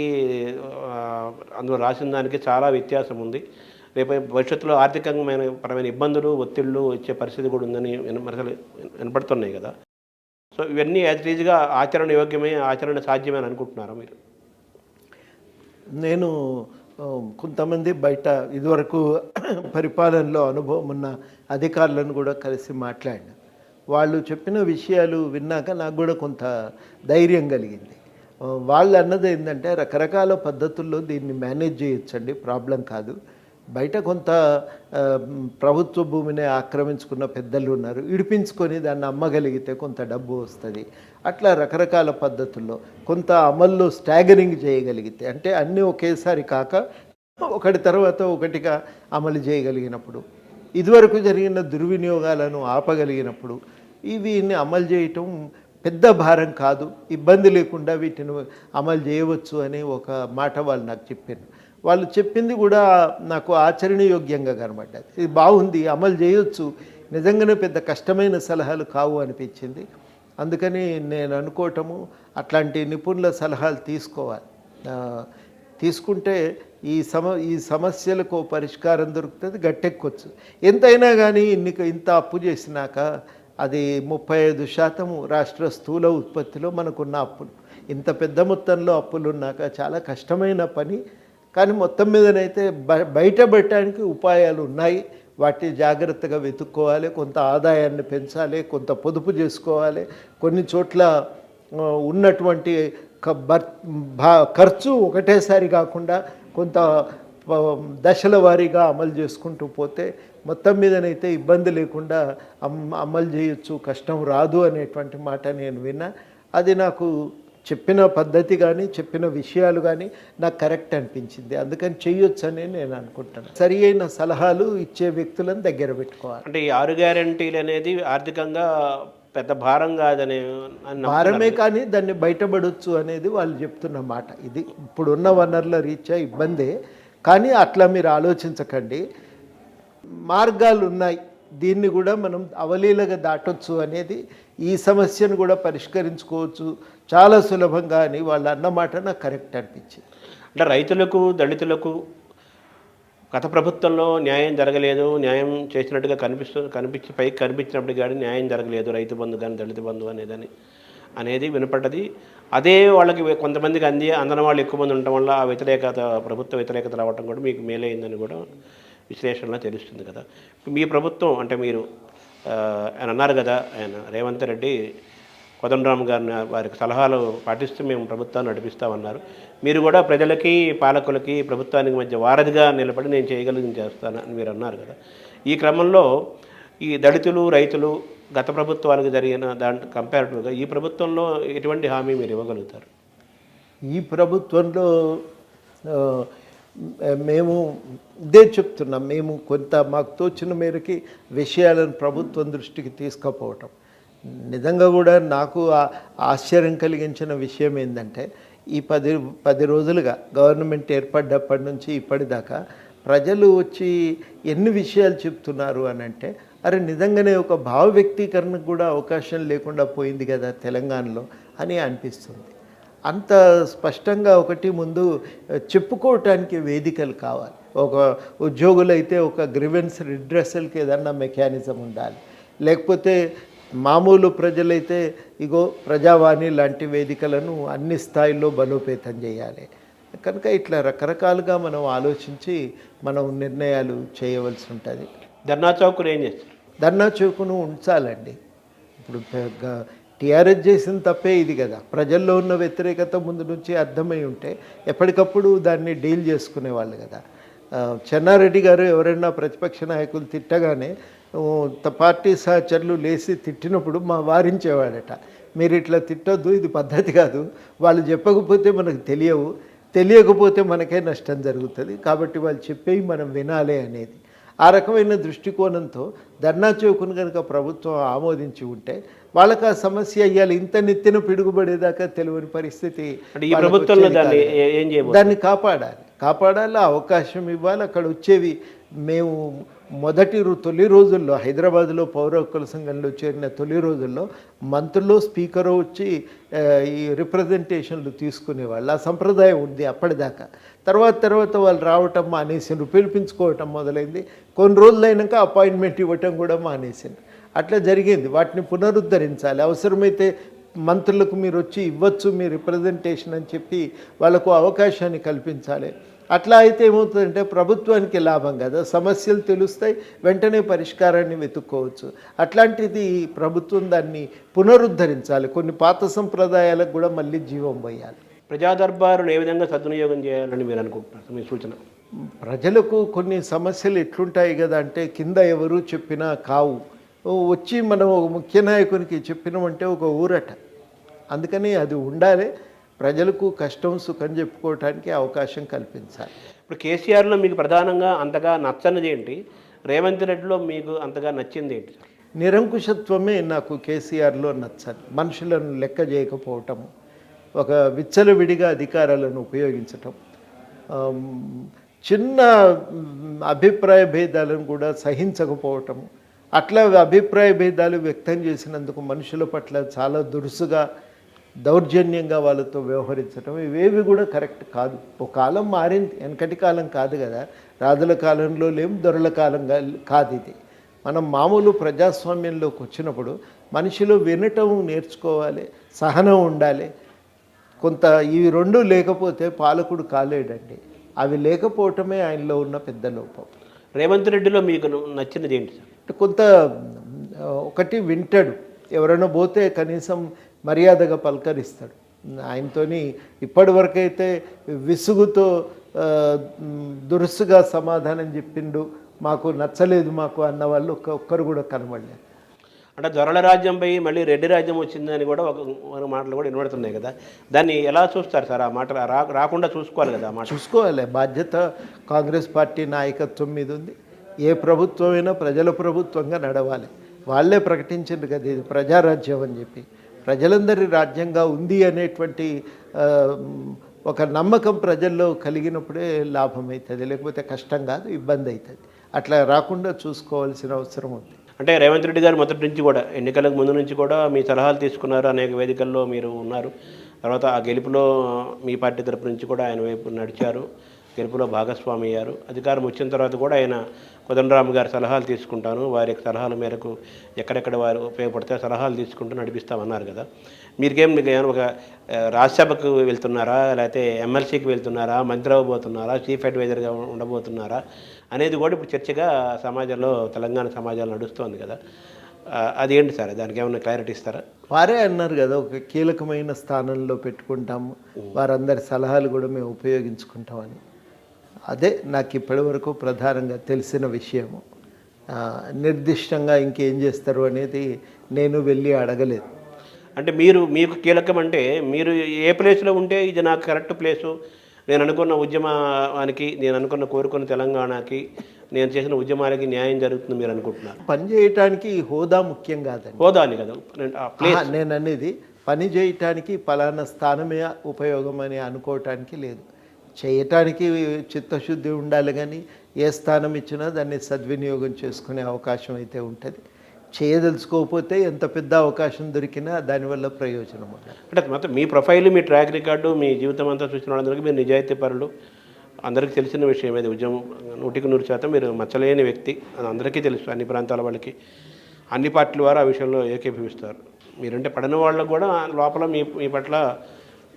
అందులో రాసిన దానికి చాలా వ్యత్యాసం ఉంది. రేపు భవిష్యత్తులో ఆర్థికంగా పరమైన ఇబ్బందులు, ఒత్తిళ్లు వచ్చే పరిస్థితి కూడా ఉందని విమర్శలు వినపడుతున్నాయి కదా. సో ఇవన్నీ యాజ్ ఇట్ ఈజ్గా ఆచరణ యోగ్యమే, ఆచరణ సాధ్యమే అని అనుకుంటున్నారా మీరు? నేను కొంతమంది బయట ఇదివరకు పరిపాలనలో అనుభవం ఉన్న అధికారులను కూడా కలిసి మాట్లాడిన వాళ్ళు చెప్పిన విషయాలు విన్నాక నాకు కూడా కొంత ధైర్యం కలిగింది. వాళ్ళు అన్నది ఏంటంటే రకరకాల పద్ధతుల్లో దీన్ని మేనేజ్ చేయొచ్చండి, ప్రాబ్లం కాదు. బయట కొంత ప్రభుత్వ భూమిని ఆక్రమించుకున్న పెద్దలు ఉన్నారు, ఇడిపించుకొని దాన్ని అమ్మగలిగితే కొంత డబ్బు వస్తుంది. అట్లా రకరకాల పద్ధతుల్లో కొంత అమల్లో స్టాగరింగ్ చేయగలిగితే, అంటే అన్నీ ఒకేసారి కాక ఒకటి తర్వాత ఒకటిగా అమలు చేయగలిగినప్పుడు, ఇదివరకు జరిగిన దుర్వినియోగాలను ఆపగలిగినప్పుడు వీటిని అమలు చేయటం పెద్ద భారం కాదు, ఇబ్బంది లేకుండా వీటిని అమలు చేయవచ్చు అని ఒక మాట వాళ్ళు నాకు చెప్పారు. వాళ్ళు చెప్పింది కూడా నాకు ఆచరణయోగ్యంగా కనబడ్డది. ఇది బాగుంది, అమలు చేయొచ్చు, నిజంగానే పెద్ద కష్టమైన సలహాలు కావు అనిపించింది. అందుకని నేను అనుకోవటము అట్లాంటి నిపుణుల సలహాలు తీసుకోవాలి. తీసుకుంటే ఈ సమస్యలకు పరిష్కారం దొరుకుతుంది, గట్టెక్కొచ్చు. ఎంతైనా కానీ ఇంత అప్పు చేసినాక అది 35% రాష్ట్ర స్థూల ఉత్పత్తిలో మనకున్న అప్పులు. ఇంత పెద్ద మొత్తంలో అప్పులు ఉన్నాక చాలా కష్టమైన పని. కానీ మొత్తం మీదనైతే బయటపెట్టడానికి ఉపాయాలు ఉన్నాయి. వాటిని జాగ్రత్తగా వెతుక్కోవాలి, కొంత ఆదాయాన్ని పెంచాలి, కొంత పొదుపు చేసుకోవాలి. కొన్ని చోట్ల ఉన్నటువంటి ఖర్చు ఒకటేసారి కాకుండా కొంత దశల వారీగా అమలు చేసుకుంటూ పోతే మొత్తం మీదనైతే ఇబ్బంది లేకుండా అమలు చేయొచ్చు, కష్టం రాదు అనేటువంటి మాట నేను విన్నా. అది నాకు చెప్పిన పద్ధతి కానీ చెప్పిన విషయాలు కానీ నాకు కరెక్ట్ అనిపించింది. అందుకని చెయ్యొచ్చు అని నేను అనుకుంటాను. సరి అయిన సలహాలు ఇచ్చే వ్యక్తులను దగ్గర పెట్టుకోవాలి. అంటే ఈ 6 గ్యారంటీలు అనేది ఆర్థికంగా పెద్ద భారం కాదనే భారమే, కానీ దాన్ని బయటపడవచ్చు అనేది వాళ్ళు చెప్తున్న మాట. ఇది ఇప్పుడున్న వనరుల రీత్యా ఇబ్బందే, కానీ అట్లా మీరు ఆలోచించకండి, మార్గాలు ఉన్నాయి, దీన్ని కూడా మనం అవలీలగా దాటొచ్చు అనేది, ఈ సమస్యను కూడా పరిష్కరించుకోవచ్చు చాలా సులభంగా అని వాళ్ళు అన్నమాట నాకు కరెక్ట్ అనిపించింది. అంటే రైతులకు, దళితులకు గత ప్రభుత్వంలో న్యాయం జరగలేదు, న్యాయం చేసినట్టుగా కనిపించి పైకి కనిపించినప్పుడు కానీ న్యాయం జరగలేదు, రైతు బంధు కానీ దళిత బంధు అనేది వినపడ్డది. అదే వాళ్ళకి కొంతమందికి అందని వాళ్ళు ఎక్కువ మంది ఉండటం వల్ల ఆ ప్రభుత్వ వ్యతిరేకత రావడం కూడా మీకు మేలైందని కూడా విశ్లేషణలో తెలుస్తుంది కదా. మీ ప్రభుత్వం అంటే మీరు ఆయన అన్నారు కదా, ఆయన రేవంత్ రెడ్డి కోదండరామ్ గారిని వారికి సలహాలు పాటిస్తూ మేము ప్రభుత్వాన్ని నడిపిస్తామన్నారు. మీరు కూడా ప్రజలకి, పాలకులకి, ప్రభుత్వానికి మధ్య వారధిగా నిలబడి నేను చేయగలిగింది చేస్తానని మీరు అన్నారు కదా. ఈ క్రమంలో ఈ దళితులు, రైతులు గత ప్రభుత్వాలకు జరిగిన కంపారిటివ్గా ఈ ప్రభుత్వంలో ఎటువంటి హామీ మీరు ఇవ్వగలుగుతారు? ఈ ప్రభుత్వంలో మేము ఇదే చెప్తున్నాం, మేము కొంత మాకు తోచిన మేరకి విషయాలను ప్రభుత్వం దృష్టికి తీసుకుపోవటం. నిజంగా కూడా నాకు ఆశ్చర్యం కలిగించిన విషయం ఏంటంటే, ఈ 10 రోజులుగా గవర్నమెంట్ ఏర్పడ్డప్పటి నుంచి ఇప్పటిదాకా ప్రజలు వచ్చి ఎన్ని విషయాలు చెప్తున్నారు అని అంటే, అరే నిజంగానే ఒక భావ వ్యక్తీకరణకు కూడా అవకాశం లేకుండా పోయింది కదా తెలంగాణలో అని అనిపిస్తుంది. అంత స్పష్టంగా ఒకటి ముందు చెప్పుకోవటానికి వేదికలు కావాలి. ఒక ఉద్యోగులైతే ఒక గ్రీవెన్స్ రిడ్రెసల్కి ఏదన్నా మెకానిజం ఉండాలి, లేకపోతే మామూలు ప్రజలైతే ఇగో ప్రజావాణి లాంటి వేదికలను అన్ని స్థాయిల్లో బలోపేతం చేయాలి. కనుక ఇట్లా రకరకాలుగా మనం ఆలోచించి మనం నిర్ణయాలు చేయవలసి ఉంటుంది. ధర్నా చౌక్ను ఏం చేస్తారు? ధర్నా చౌక్ను ఉంచాలండి. ఇప్పుడు టీఆర్ఎస్ చేసిన తప్పే ఇది కదా. ప్రజల్లో ఉన్న వ్యతిరేకత ముందు నుంచి అర్థమై ఉంటే ఎప్పటికప్పుడు దాన్ని డీల్ చేసుకునేవాళ్ళు కదా. చెన్నారెడ్డి గారు ఎవరైనా ప్రతిపక్ష నాయకులు తిట్టగానే పార్టీ సహచరులు లేచి తిట్టినప్పుడు వారించేవాడట, మీరు ఇట్లా తిట్టొద్దు, ఇది పద్ధతి కాదు, వాళ్ళు చెప్పకపోతే మనకు తెలియకపోతే మనకే నష్టం జరుగుతుంది, కాబట్టి వాళ్ళు చెప్పేవి మనం వినాలి అనేది. ఆ రకమైన దృష్టికోణంతో ధర్నా చౌక్ను కనుక ప్రభుత్వం ఆమోదించి ఉంటే వాళ్ళకి ఆ సమస్య అయ్యాలి ఇంత నెత్తిన పిడుగుపడేదాకా తెలియని పరిస్థితి అంటే ఈ వాళ్ళకు ప్రభుత్వంలో వచ్చేది దాన్ని కాదు. ఏం చేయబోతున్నారు? దాన్ని కాపాడాలి అవకాశం ఇవ్వాలి. అక్కడ వచ్చేవి మేము తొలి రోజుల్లో హైదరాబాద్లో పౌర హక్కుల సంఘంలో చేరిన తొలి రోజుల్లో మంత్రులు స్పీకరు వచ్చి ఈ రిప్రజెంటేషన్లు తీసుకునేవాళ్ళు. ఆ సంప్రదాయం ఉంది అప్పటిదాకా. తర్వాత వాళ్ళు రావటం మానేసిండ్రు, పిలిపించుకోవటం మొదలైంది. కొన్ని రోజులైనాక అపాయింట్మెంట్ ఇవ్వటం కూడా మానేసిండ్రు. అట్లా జరిగింది. వాటిని పునరుద్ధరించాలి. అవసరమైతే మంత్రులకు మీరు వచ్చి ఇవ్వచ్చు మీ రిప్రజెంటేషన్ అని చెప్పి వాళ్ళకు అవకాశాన్ని కల్పించాలి. అట్లా అయితే ఏమవుతుందంటే ప్రభుత్వానికి లాభం కదా, సమస్యలు తెలుస్తాయి, వెంటనే పరిష్కారాన్ని వెతుక్కోవచ్చు. అట్లాంటిది ప్రభుత్వం దాన్ని పునరుద్ధరించాలి. కొన్ని పాత సంప్రదాయాలకు కూడా మళ్ళీ జీవం పోయాలి. ప్రజా దర్బారును ఏ విధంగా సద్వినియోగం చేయాలని మీరు అనుకుంటున్నారు? మీ సూచన. ప్రజలకు కొన్ని సమస్యలు ఎట్లుంటాయి కదా అంటే కింద ఎవరు చెప్పినా కావు, వచ్చి మనం ఒక ముఖ్య నాయకునికి చెప్పినామంటే ఒక ఊరట. అందుకని అది ఉండాలి. ప్రజలకు కష్టం సుఖం చెప్పుకోవటానికి అవకాశం కల్పించాలి. ఇప్పుడు కేసీఆర్లో మీకు ప్రధానంగా అంతగా నచ్చనిది ఏంటి? రేవంత్ రెడ్డిలో మీకు అంతగా నచ్చింది ఏంటి? నిరంకుశత్వమే నాకు కేసీఆర్లో నచ్చని. మనుషులను లెక్క చేయకపోవటం, ఒక విచ్చలవిడిగా అధికారాలను ఉపయోగించటం, చిన్న అభిప్రాయ భేదాలను కూడా సహించకపోవటం, అట్లా అభిప్రాయ భేదాలు వ్యక్తం చేసినందుకు మనుషుల పట్ల చాలా దురుసుగా దౌర్జన్యంగా వాళ్ళతో వ్యవహరించడం, ఇవేవి కూడా కరెక్ట్ కాదు. ఒక కాలం మారింది, వెనకటి కాలం కాదు కదా. రాజుల కాలంలో లేం, దొరల కాలంగా కాదు ఇది. మనం మామూలు ప్రజాస్వామ్యంలోకి వచ్చినప్పుడు మనిషిలో వినటం నేర్చుకోవాలి, సహనం ఉండాలి. కొంత ఇవి రెండు లేకపోతే పాలకుడు కాలేడండి. అవి లేకపోవటమే ఆయనలో ఉన్న పెద్ద లోపం. రేవంత్ రెడ్డిలో మీకు నచ్చినది ఏంటి సార్? కొంత ఒకటి వింటాడు, ఎవరైనా పోతే కనీసం మర్యాదగా పలకరిస్తాడు. ఆయనతోని ఇప్పటివరకైతే విసుగుతో దురుసుగా సమాధానం చెప్పిండు, మాకు నచ్చలేదు మాకు అన్న వాళ్ళు ఒక్కరు కూడా కనబడలేదు. అంటే దొరల రాజ్యంపై మళ్ళీ రెడ్డి రాజ్యం వచ్చిందని కూడా ఒక మాటలు కూడా వినబడుతున్నాయి కదా. దాన్ని ఎలా చూస్తారు సార్? ఆ మాట రాకుండా చూసుకోవాలి కదా. ఆ మాట చూసుకోవాలి. బాధ్యత కాంగ్రెస్ పార్టీ నాయకత్వం మీద ఉంది. ఏ ప్రభుత్వమైనా ప్రజల ప్రభుత్వంగా నడవాలి. వాళ్ళే ప్రకటించింది కదా ఇది ప్రజారాజ్యం అని చెప్పి. ప్రజలందరి రాజ్యంగా ఉంది అనేటువంటి ఒక నమ్మకం ప్రజల్లో కలిగినప్పుడే లాభం అవుతుంది, లేకపోతే కష్టం కాదు, ఇబ్బంది అవుతుంది. అట్లా రాకుండా చూసుకోవాల్సిన అవసరం ఉంది. అంటే రేవంత్ రెడ్డి గారు మొదటి నుంచి కూడా ఎన్నికలకు ముందు నుంచి కూడా మీ సలహాలు తీసుకున్నారు, అనేక వేదికల్లో మీరు ఉన్నారు. తర్వాత ఆ గెలుపులో మీ పార్టీ తరపు నుంచి కూడా ఆయన వైపు నడిచారు, గెలుపులో భాగస్వామి అయ్యారు. అధికారం వచ్చిన తర్వాత కూడా ఆయన కోదండరామ్ గారి సలహాలు తీసుకుంటాను, వారి సలహాల మేరకు ఎక్కడెక్కడ వారు ఉపయోగపడితే సలహాలు తీసుకుంటూ నడిపిస్తామన్నారు కదా. మీకు ఏమైనా ఒక రాజ్యసభకు వెళ్తున్నారా, లేకపోతే ఎమ్మెల్సీకి వెళ్తున్నారా, మంత్రి అవ్వబోతున్నారా, చీఫ్ అడ్వైజర్గా ఉండబోతున్నారా అనేది కూడా ఇప్పుడు చర్చగా సమాజంలో, తెలంగాణ సమాజంలో నడుస్తోంది కదా. అది ఏంటి సార్? దానికి ఏమైనా క్లారిటీ ఇస్తారా? వారే అన్నారు కదా, ఒక కీలకమైన స్థానంలో పెట్టుకుంటాము, వారందరి సలహాలు కూడా మేము ఉపయోగించుకుంటామని. అదే నాకు ఇప్పటివరకు ప్రధానంగా తెలిసిన విషయము. నిర్దిష్టంగా ఇంకేం చేస్తారు అనేది నేను వెళ్ళి అడగలేదు. అంటే మీకు కీలకం అంటే మీరు ఏ ప్లేస్లో ఉంటే ఇది నాకు కరెక్ట్ ప్లేసు, నేను అనుకున్న ఉద్యమానికి, నేను అనుకున్న కోరుకున్న తెలంగాణకి, నేను చేసిన ఉద్యమాలకి న్యాయం జరుగుతుంది మీరు అనుకుంటున్నారు? పని చేయటానికి హోదా ముఖ్యం కాదండి. హోదా అని కదా నేను అనేది, పని చేయటానికి పలానా స్థానమే ఉపయోగం అని అనుకోవటానికి లేదు. చేయటానికి చిత్తశుద్ధి ఉండాలి, కానీ ఏ స్థానం ఇచ్చినా దాన్ని సద్వినియోగం చేసుకునే అవకాశం అయితే ఉంటుంది. చేయదలుచుకోకపోతే ఎంత పెద్ద అవకాశం దొరికినా దానివల్ల ప్రయోజనం ఉండదు. అంటే మొత్తం మీ ప్రొఫైల్, మీ ట్రాక్ రికార్డు, మీ జీవితం అంతా చూసిన వాళ్ళందరికీ మీరు నిజాయితీ పరులు, అందరికీ తెలిసిన విషయం. ఇది ఉద్యమం 100% మీరు మచ్చలేని వ్యక్తి, అది అందరికీ తెలుసు. అన్ని ప్రాంతాల వాళ్ళకి, అన్ని పార్టీల వారు ఆ విషయంలో ఏకీభవిస్తారు. మీరంటే పడిన వాళ్ళకు కూడా లోపల మీ పట్ల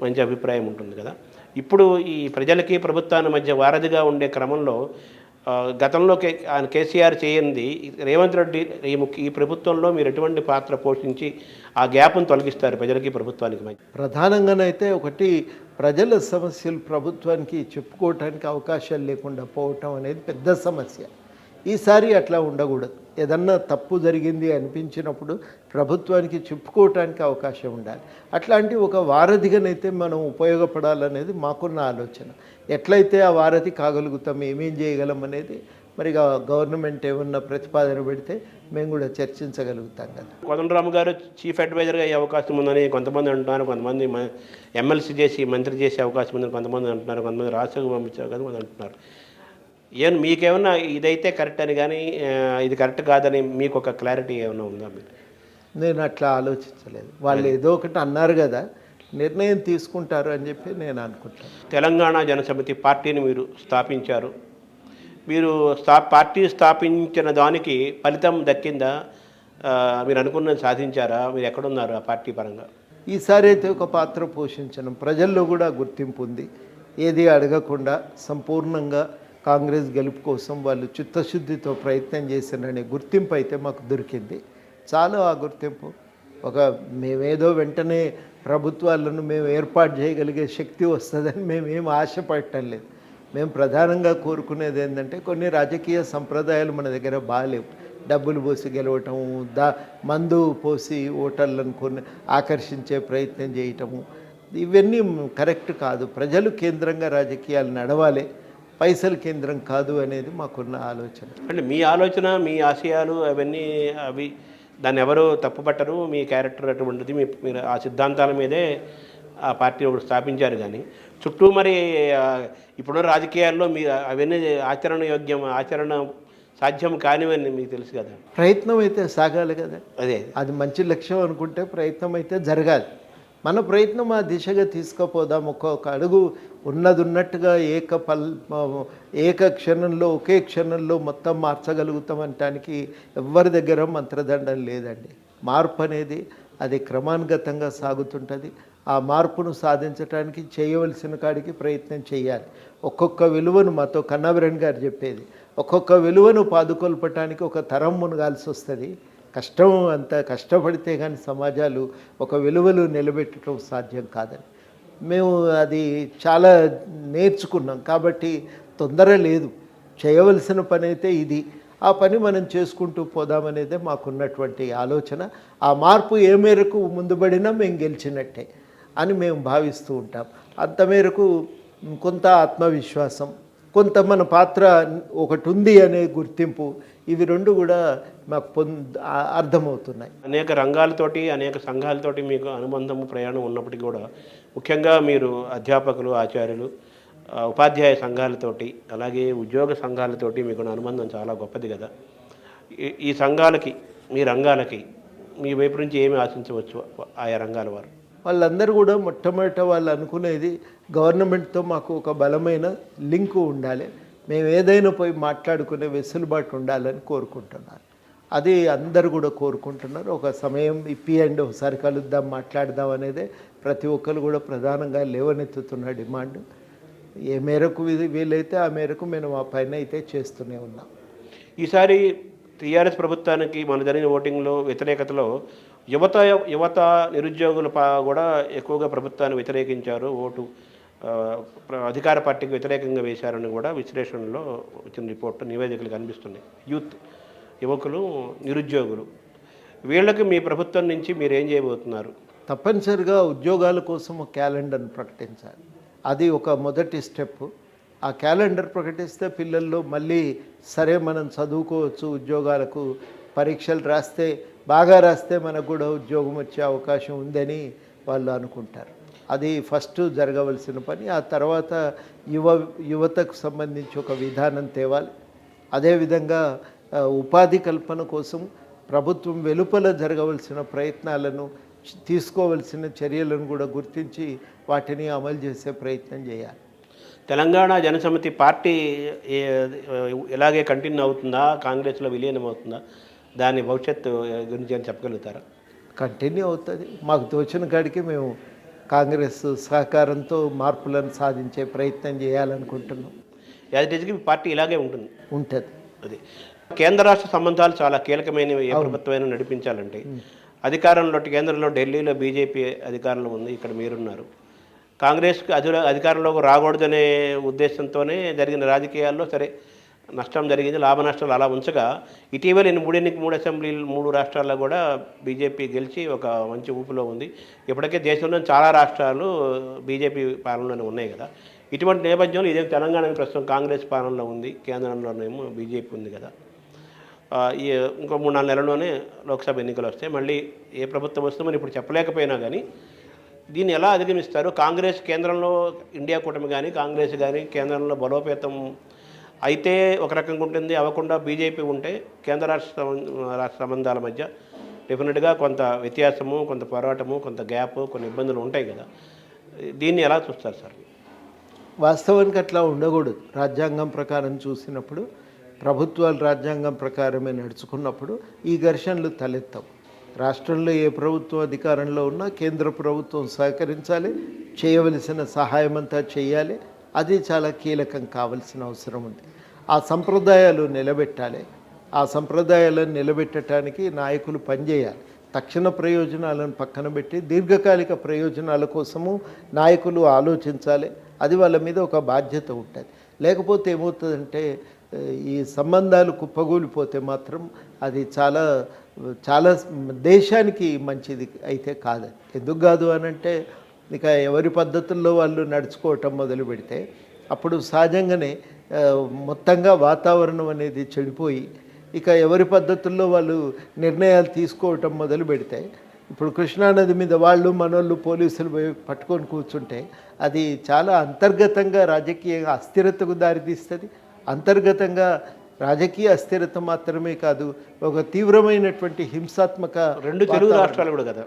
మంచి అభిప్రాయం ఉంటుంది కదా. ఇప్పుడు ఈ ప్రజలకి ప్రభుత్వాన్ని మధ్య వారధిగా ఉండే క్రమంలో గతంలో కేసీఆర్ చేయంది రేవంత్ రెడ్డి ఈ ప్రభుత్వంలో మీరు ఎటువంటి పాత్ర పోషించి ఆ గ్యాప్ను తొలగిస్తారు ప్రజలకి ప్రభుత్వానికి మధ్య? ప్రధానంగానైతే ఒకటి, ప్రజల సమస్యలు ప్రభుత్వానికి చెప్పుకోవటానికి అవకాశాలు లేకుండా పోవటం అనేది పెద్ద సమస్య. ఈసారి అట్లా ఉండకూడదు. ఏదన్నా తప్పు జరిగింది అనిపించినప్పుడు ప్రభుత్వానికి చెప్పుకోవటానికి అవకాశం ఉండాలి. అట్లాంటి ఒక వారధిగానైతే మనం ఉపయోగపడాలనేది మాకున్న ఆలోచన. ఎట్లయితే ఆ వారధి కాగలుగుతాం, ఏమేం చేయగలం అనేది మరి గవర్నమెంట్ ఏమన్నా ప్రతిపాదన పెడితే మేము కూడా చర్చించగలుగుతాం కదా. కోదండరామ్ గారు చీఫ్ అడ్వైజర్గా అయ్యే అవకాశం ఉందని కొంతమంది అంటున్నారు, కొంతమంది ఎమ్మెల్సీ చేసి మంత్రి చేసే అవకాశం ఉందని కొంతమంది అంటున్నారు, కొంతమంది రాష్ట్రంగా పంపించారు కదా కొంతమంది అంటున్నారు. మీకేమన్నా ఇదైతే కరెక్ట్ అని కానీ ఇది కరెక్ట్ కాదని మీకు ఒక క్లారిటీ ఏమైనా ఉందా? మీరు నేను అట్లా ఆలోచించలేదు. వాళ్ళు ఏదో ఒకటి అన్నారు కదా, నిర్ణయం తీసుకుంటారు అని చెప్పి నేను అనుకుంటాను. తెలంగాణ జనసమితి పార్టీని మీరు స్థాపించారు. మీరు పార్టీ స్థాపించిన దానికి ఫలితం దక్కిందా? మీరు అనుకున్నది సాధించారా? మీరు ఎక్కడున్నారు ఆ పార్టీ పరంగా? ఈసారి అయితే ఒక పాత్ర పోషించడం, ప్రజల్లో కూడా గుర్తింపు ఉంది. ఏది అడగకుండా సంపూర్ణంగా కాంగ్రెస్ గెలుపు కోసం వాళ్ళు చిత్తశుద్ధితో ప్రయత్నం చేశారనే గుర్తింపు అయితే మాకు దొరికింది. చాలు ఆ గుర్తింపు. మేమేదో వెంటనే ప్రభుత్వాలను మేము ఏర్పాటు చేయగలిగే శక్తి వస్తుందని మేమేం ఆశపడటం లేదు. మేము ప్రధానంగా కోరుకునేది ఏంటంటే కొన్ని రాజకీయ సంప్రదాయాలు మన దగ్గర బాగాలేవు. డబ్బులు పోసి గెలవటము, మందు పోసి ఓటర్లను కొన్ని ఆకర్షించే ప్రయత్నం చేయటము, ఇవన్నీ కరెక్ట్ కాదు. ప్రజలు కేంద్రంగా రాజకీయాలు నడవాలి, పైసలు కేంద్రం కాదు అనేది మాకున్న ఆలోచన. అంటే మీ ఆలోచన, మీ ఆశయాలు అవన్నీ దాన్ని ఎవరు తప్పుపట్టరు. మీ క్యారెక్టర్ అటువంటిది, మీరు ఆ సిద్ధాంతాల మీదే ఆ పార్టీ ఒకటి స్థాపించారు. కానీ చుట్టూ మరి ఇప్పుడున్న రాజకీయాల్లో మీ అవన్నీ ఆచరణ సాధ్యం కానివని మీకు తెలుసు కదా. ప్రయత్నం అయితే సాగాలి కదా. అది మంచి లక్ష్యం అనుకుంటే ప్రయత్నం అయితే జరగాలి. మన ప్రయత్నం ఆ దిశగా తీసుకుపోదాం. ఒక్కొక్క అడుగు ఉన్నట్టుగా ఏక క్షణంలో ఒకే క్షణంలో మొత్తం మార్చగలుగుతాం అనటానికి ఎవరి దగ్గర మంత్రదండం లేదండి. మార్పు అనేది అది క్రమానుగతంగా సాగుతుంటుంది. ఆ మార్పును సాధించడానికి చేయవలసిన కాడికి ప్రయత్నం చేయాలి. ఒక్కొక్క విలువను మాతో కన్నాభిరణ్ గారు చెప్పేది, ఒక్కొక్క విలువను పాదుకొల్పటానికి ఒక తరం మునగాల్సి వస్తుంది. అంత కష్టపడితే కానీ సమాజాలు ఒక విలువలు నిలబెట్టడం సాధ్యం కాదని మేము అది చాలా నేర్చుకున్నాం. కాబట్టి తొందర లేదు, చేయవలసిన పని అయితే ఇది. ఆ పని మనం చేసుకుంటూ పోదామనేదే మాకున్నటువంటి ఆలోచన. ఆ మార్పు ఏ మేరకు ముందుబడినా మేము గెలిచినట్టే అని మేము భావిస్తూ ఉంటాం. అంత మేరకు కొంత ఆత్మవిశ్వాసం, కొంత మన పాత్ర ఒకటి ఉంది అనే గుర్తింపు, ఇవి రెండు కూడా మాకు అర్థమవుతున్నాయి. అనేక రంగాలతోటి, అనేక సంఘాలతోటి మీకు అనుబంధము, ప్రయాణం ఉన్నప్పటికీ కూడా ముఖ్యంగా మీరు అధ్యాపకులు, ఆచార్యులు, ఉపాధ్యాయ సంఘాలతోటి, అలాగే ఉద్యోగ సంఘాలతోటి మీకు అనుబంధం చాలా గొప్పది కదా. ఈ సంఘాలకి, మీ రంగాలకి మీ వైపు నుంచి ఏమి ఆశించవచ్చు ఆయా రంగాల వారు? వాళ్ళందరూ కూడా మొట్టమొదట వాళ్ళు అనుకునేది గవర్నమెంట్తో మాకు ఒక బలమైన లింకు ఉండాలి, మేము ఏదైనా పోయి మాట్లాడుకునే వెసులుబాటు ఉండాలని కోరుకుంటున్నారు. అది అందరు కూడా కోరుకుంటున్నారు. ఒక సమయం ఇప్పియండి, ఒకసారి కలుద్దాం, మాట్లాడదాం అనేదే ప్రతి ఒక్కరు కూడా ప్రధానంగా లేవనెత్తుతున్న డిమాండ్. ఏ మేరకు వీలైతే ఆ మేరకు మేము ఆ పైన అయితే చేస్తూనే ఉన్నాం. ఈసారి టీఆర్ఎస్ ప్రభుత్వానికి మన జరిగిన ఓటింగ్లో వ్యతిరేకతలో యువత నిరుద్యోగులు కూడా ఎక్కువగా ప్రభుత్వాన్ని వ్యతిరేకించారు, ఓటు అధికార పార్టీకి వ్యతిరేకంగా వేశారని కూడా విశ్లేషణలో వచ్చిన రిపోర్టు, నివేదికలు కనిపిస్తున్నాయి. యువకులు, నిరుద్యోగులు, వీళ్ళకి మీ ప్రభుత్వం నుంచి మీరు ఏం చేయబోతున్నారు? తప్పనిసరిగా ఉద్యోగాల కోసం క్యాలెండర్ని ప్రకటించాలి. అది ఒక మొదటి స్టెప్. ఆ క్యాలెండర్ ప్రకటిస్తే పిల్లల్లో మళ్ళీ సరే మనం చదువుకోవచ్చు, ఉద్యోగాలకు పరీక్షలు బాగా రాస్తే మనకు కూడా ఉద్యోగం వచ్చే అవకాశం ఉందని వాళ్ళు అనుకుంటారు. అది ఫస్ట్ జరగవలసిన పని. ఆ తర్వాత యువతకు సంబంధించి ఒక విధానం తేవాలి. అదేవిధంగా ఉపాధి కల్పన కోసం ప్రభుత్వం వెలుపల జరగవలసిన ప్రయత్నాలను, తీసుకోవలసిన చర్యలను కూడా గుర్తించి వాటిని అమలు చేసే ప్రయత్నం చేయాలి. తెలంగాణ జనసమితి పార్టీ ఎలాగే కంటిన్యూ అవుతుందా, కాంగ్రెస్లో విలీనం అవుతుందా, దాని భవిష్యత్తు గురించి అని చెప్పగలుగుతారా? కంటిన్యూ అవుతుంది. మాకు తోచిన కాడికి మేము కాంగ్రెస్ సహకారంతో మార్పులను సాధించే ప్రయత్నం చేయాలనుకుంటున్నాం. యాజిటీకి పార్టీ ఇలాగే ఉంటుంది. అది కేంద్ర రాష్ట్ర సంబంధాలు చాలా కీలకమైనవి. ఏ ప్రభుత్వమైనా నడిపించాలంటే కేంద్రంలో ఢిల్లీలో బీజేపీ అధికారంలో ఉంది, ఇక్కడ మీరున్నారు. కాంగ్రెస్కి అధికారంలోకి రాకూడదనే ఉద్దేశంతోనే జరిగిన రాజకీయాల్లో సరే నష్టం జరిగింది, లాభ నష్టాలు అలా ఉంచగా ఇటీవల 3 అసెంబ్లీలు 3 రాష్ట్రాల్లో కూడా బీజేపీ గెలిచి ఒక మంచి ఊపులో ఉంది. ఇప్పటికే దేశంలో చాలా రాష్ట్రాలు బీజేపీ పాలనలోనే ఉన్నాయి కదా. ఇటువంటి నేపథ్యంలో ఇదే తెలంగాణ ప్రస్తుతం కాంగ్రెస్ పాలనలో ఉంది, కేంద్రంలోనేమో బీజేపీ ఉంది కదా. ఈ ఇంకో 3-4 నెలల్లోనే లోక్సభ ఎన్నికలు వస్తాయి. మళ్ళీ ఏ ప్రభుత్వం వస్తుందని ఇప్పుడు చెప్పలేకపోయినా కానీ దీన్ని ఎలా అధిగమిస్తారు? కాంగ్రెస్ కేంద్రంలో ఇండియా కూటమి కానీ కాంగ్రెస్ కానీ కేంద్రంలో బలోపేతం అయితే ఒక రకంగా ఉంటుంది, అవ్వకుండా బీజేపీ ఉంటే కేంద్ర రాష్ట్ర సంబంధాల మధ్య డెఫినెట్గా కొంత వ్యత్యాసము, కొంత పోరాటము, కొంత గ్యాప్, కొన్ని ఇబ్బందులు ఉంటాయి కదా. దీన్ని ఎలా చూస్తారు సార్? వాస్తవానికి అట్లా ఉండకూడదు. రాజ్యాంగం ప్రకారం చూసినప్పుడు, ప్రభుత్వాలు రాజ్యాంగం ప్రకారమే నడుచుకున్నప్పుడు ఈ ఘర్షణలు తలెత్తవు. రాష్ట్రంలో ఏ ప్రభుత్వం అధికారంలో ఉన్నా కేంద్ర ప్రభుత్వం సహకరించాలి, చేయవలసిన సహాయం అంతా చేయాలి. అది చాలా కీలకం, కావలసిన అవసరం ఉంది. ఆ సంప్రదాయాలు నిలబెట్టాలి. ఆ సంప్రదాయాలను నిలబెట్టడానికి నాయకులు పనిచేయాలి. తక్షణ ప్రయోజనాలను పక్కన పెట్టి దీర్ఘకాలిక ప్రయోజనాల కోసము నాయకులు ఆలోచించాలి. అది వాళ్ళ మీద ఒక బాధ్యత ఉంటుంది. లేకపోతే ఏమవుతుందంటే ఈ సంబంధాలు కుప్పగూలిపోతే మాత్రం అది చాలా చాలా దేశానికి మంచిది అయితే కాదు. ఎందుకు కాదు అనంటే ఇక ఎవరి పద్ధతుల్లో వాళ్ళు నడుచుకోవటం మొదలు పెడితే అప్పుడు సహజంగానే మొత్తంగా వాతావరణం అనేది చెడిపోయి ఇక ఎవరి పద్ధతుల్లో వాళ్ళు నిర్ణయాలు తీసుకోవటం మొదలు పెడితే, ఇప్పుడు కృష్ణానది మీద వాళ్ళు మనోళ్ళు పోలీసులు పోయి పట్టుకొని కూర్చుంటే అది చాలా అంతర్గతంగా రాజకీయ అస్థిరతకు దారితీస్తుంది. అంతర్గతంగా రాజకీయ అస్థిరత మాత్రమే కాదు, ఒక తీవ్రమైనటువంటి హింసాత్మక 2 తెలుగు రాష్ట్రాలు కూడా కదా.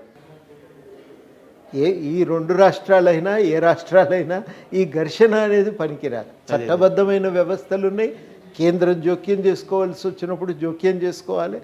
ఈ 2 రాష్ట్రాలైనా ఏ రాష్ట్రాలైనా ఈ ఘర్షణ అనేది పనికిరాదు. చట్టబద్ధమైన వ్యవస్థలు ఉన్నాయి. కేంద్రం జోక్యం చేసుకోవాల్సి వచ్చినప్పుడు జోక్యం చేసుకోవాలి.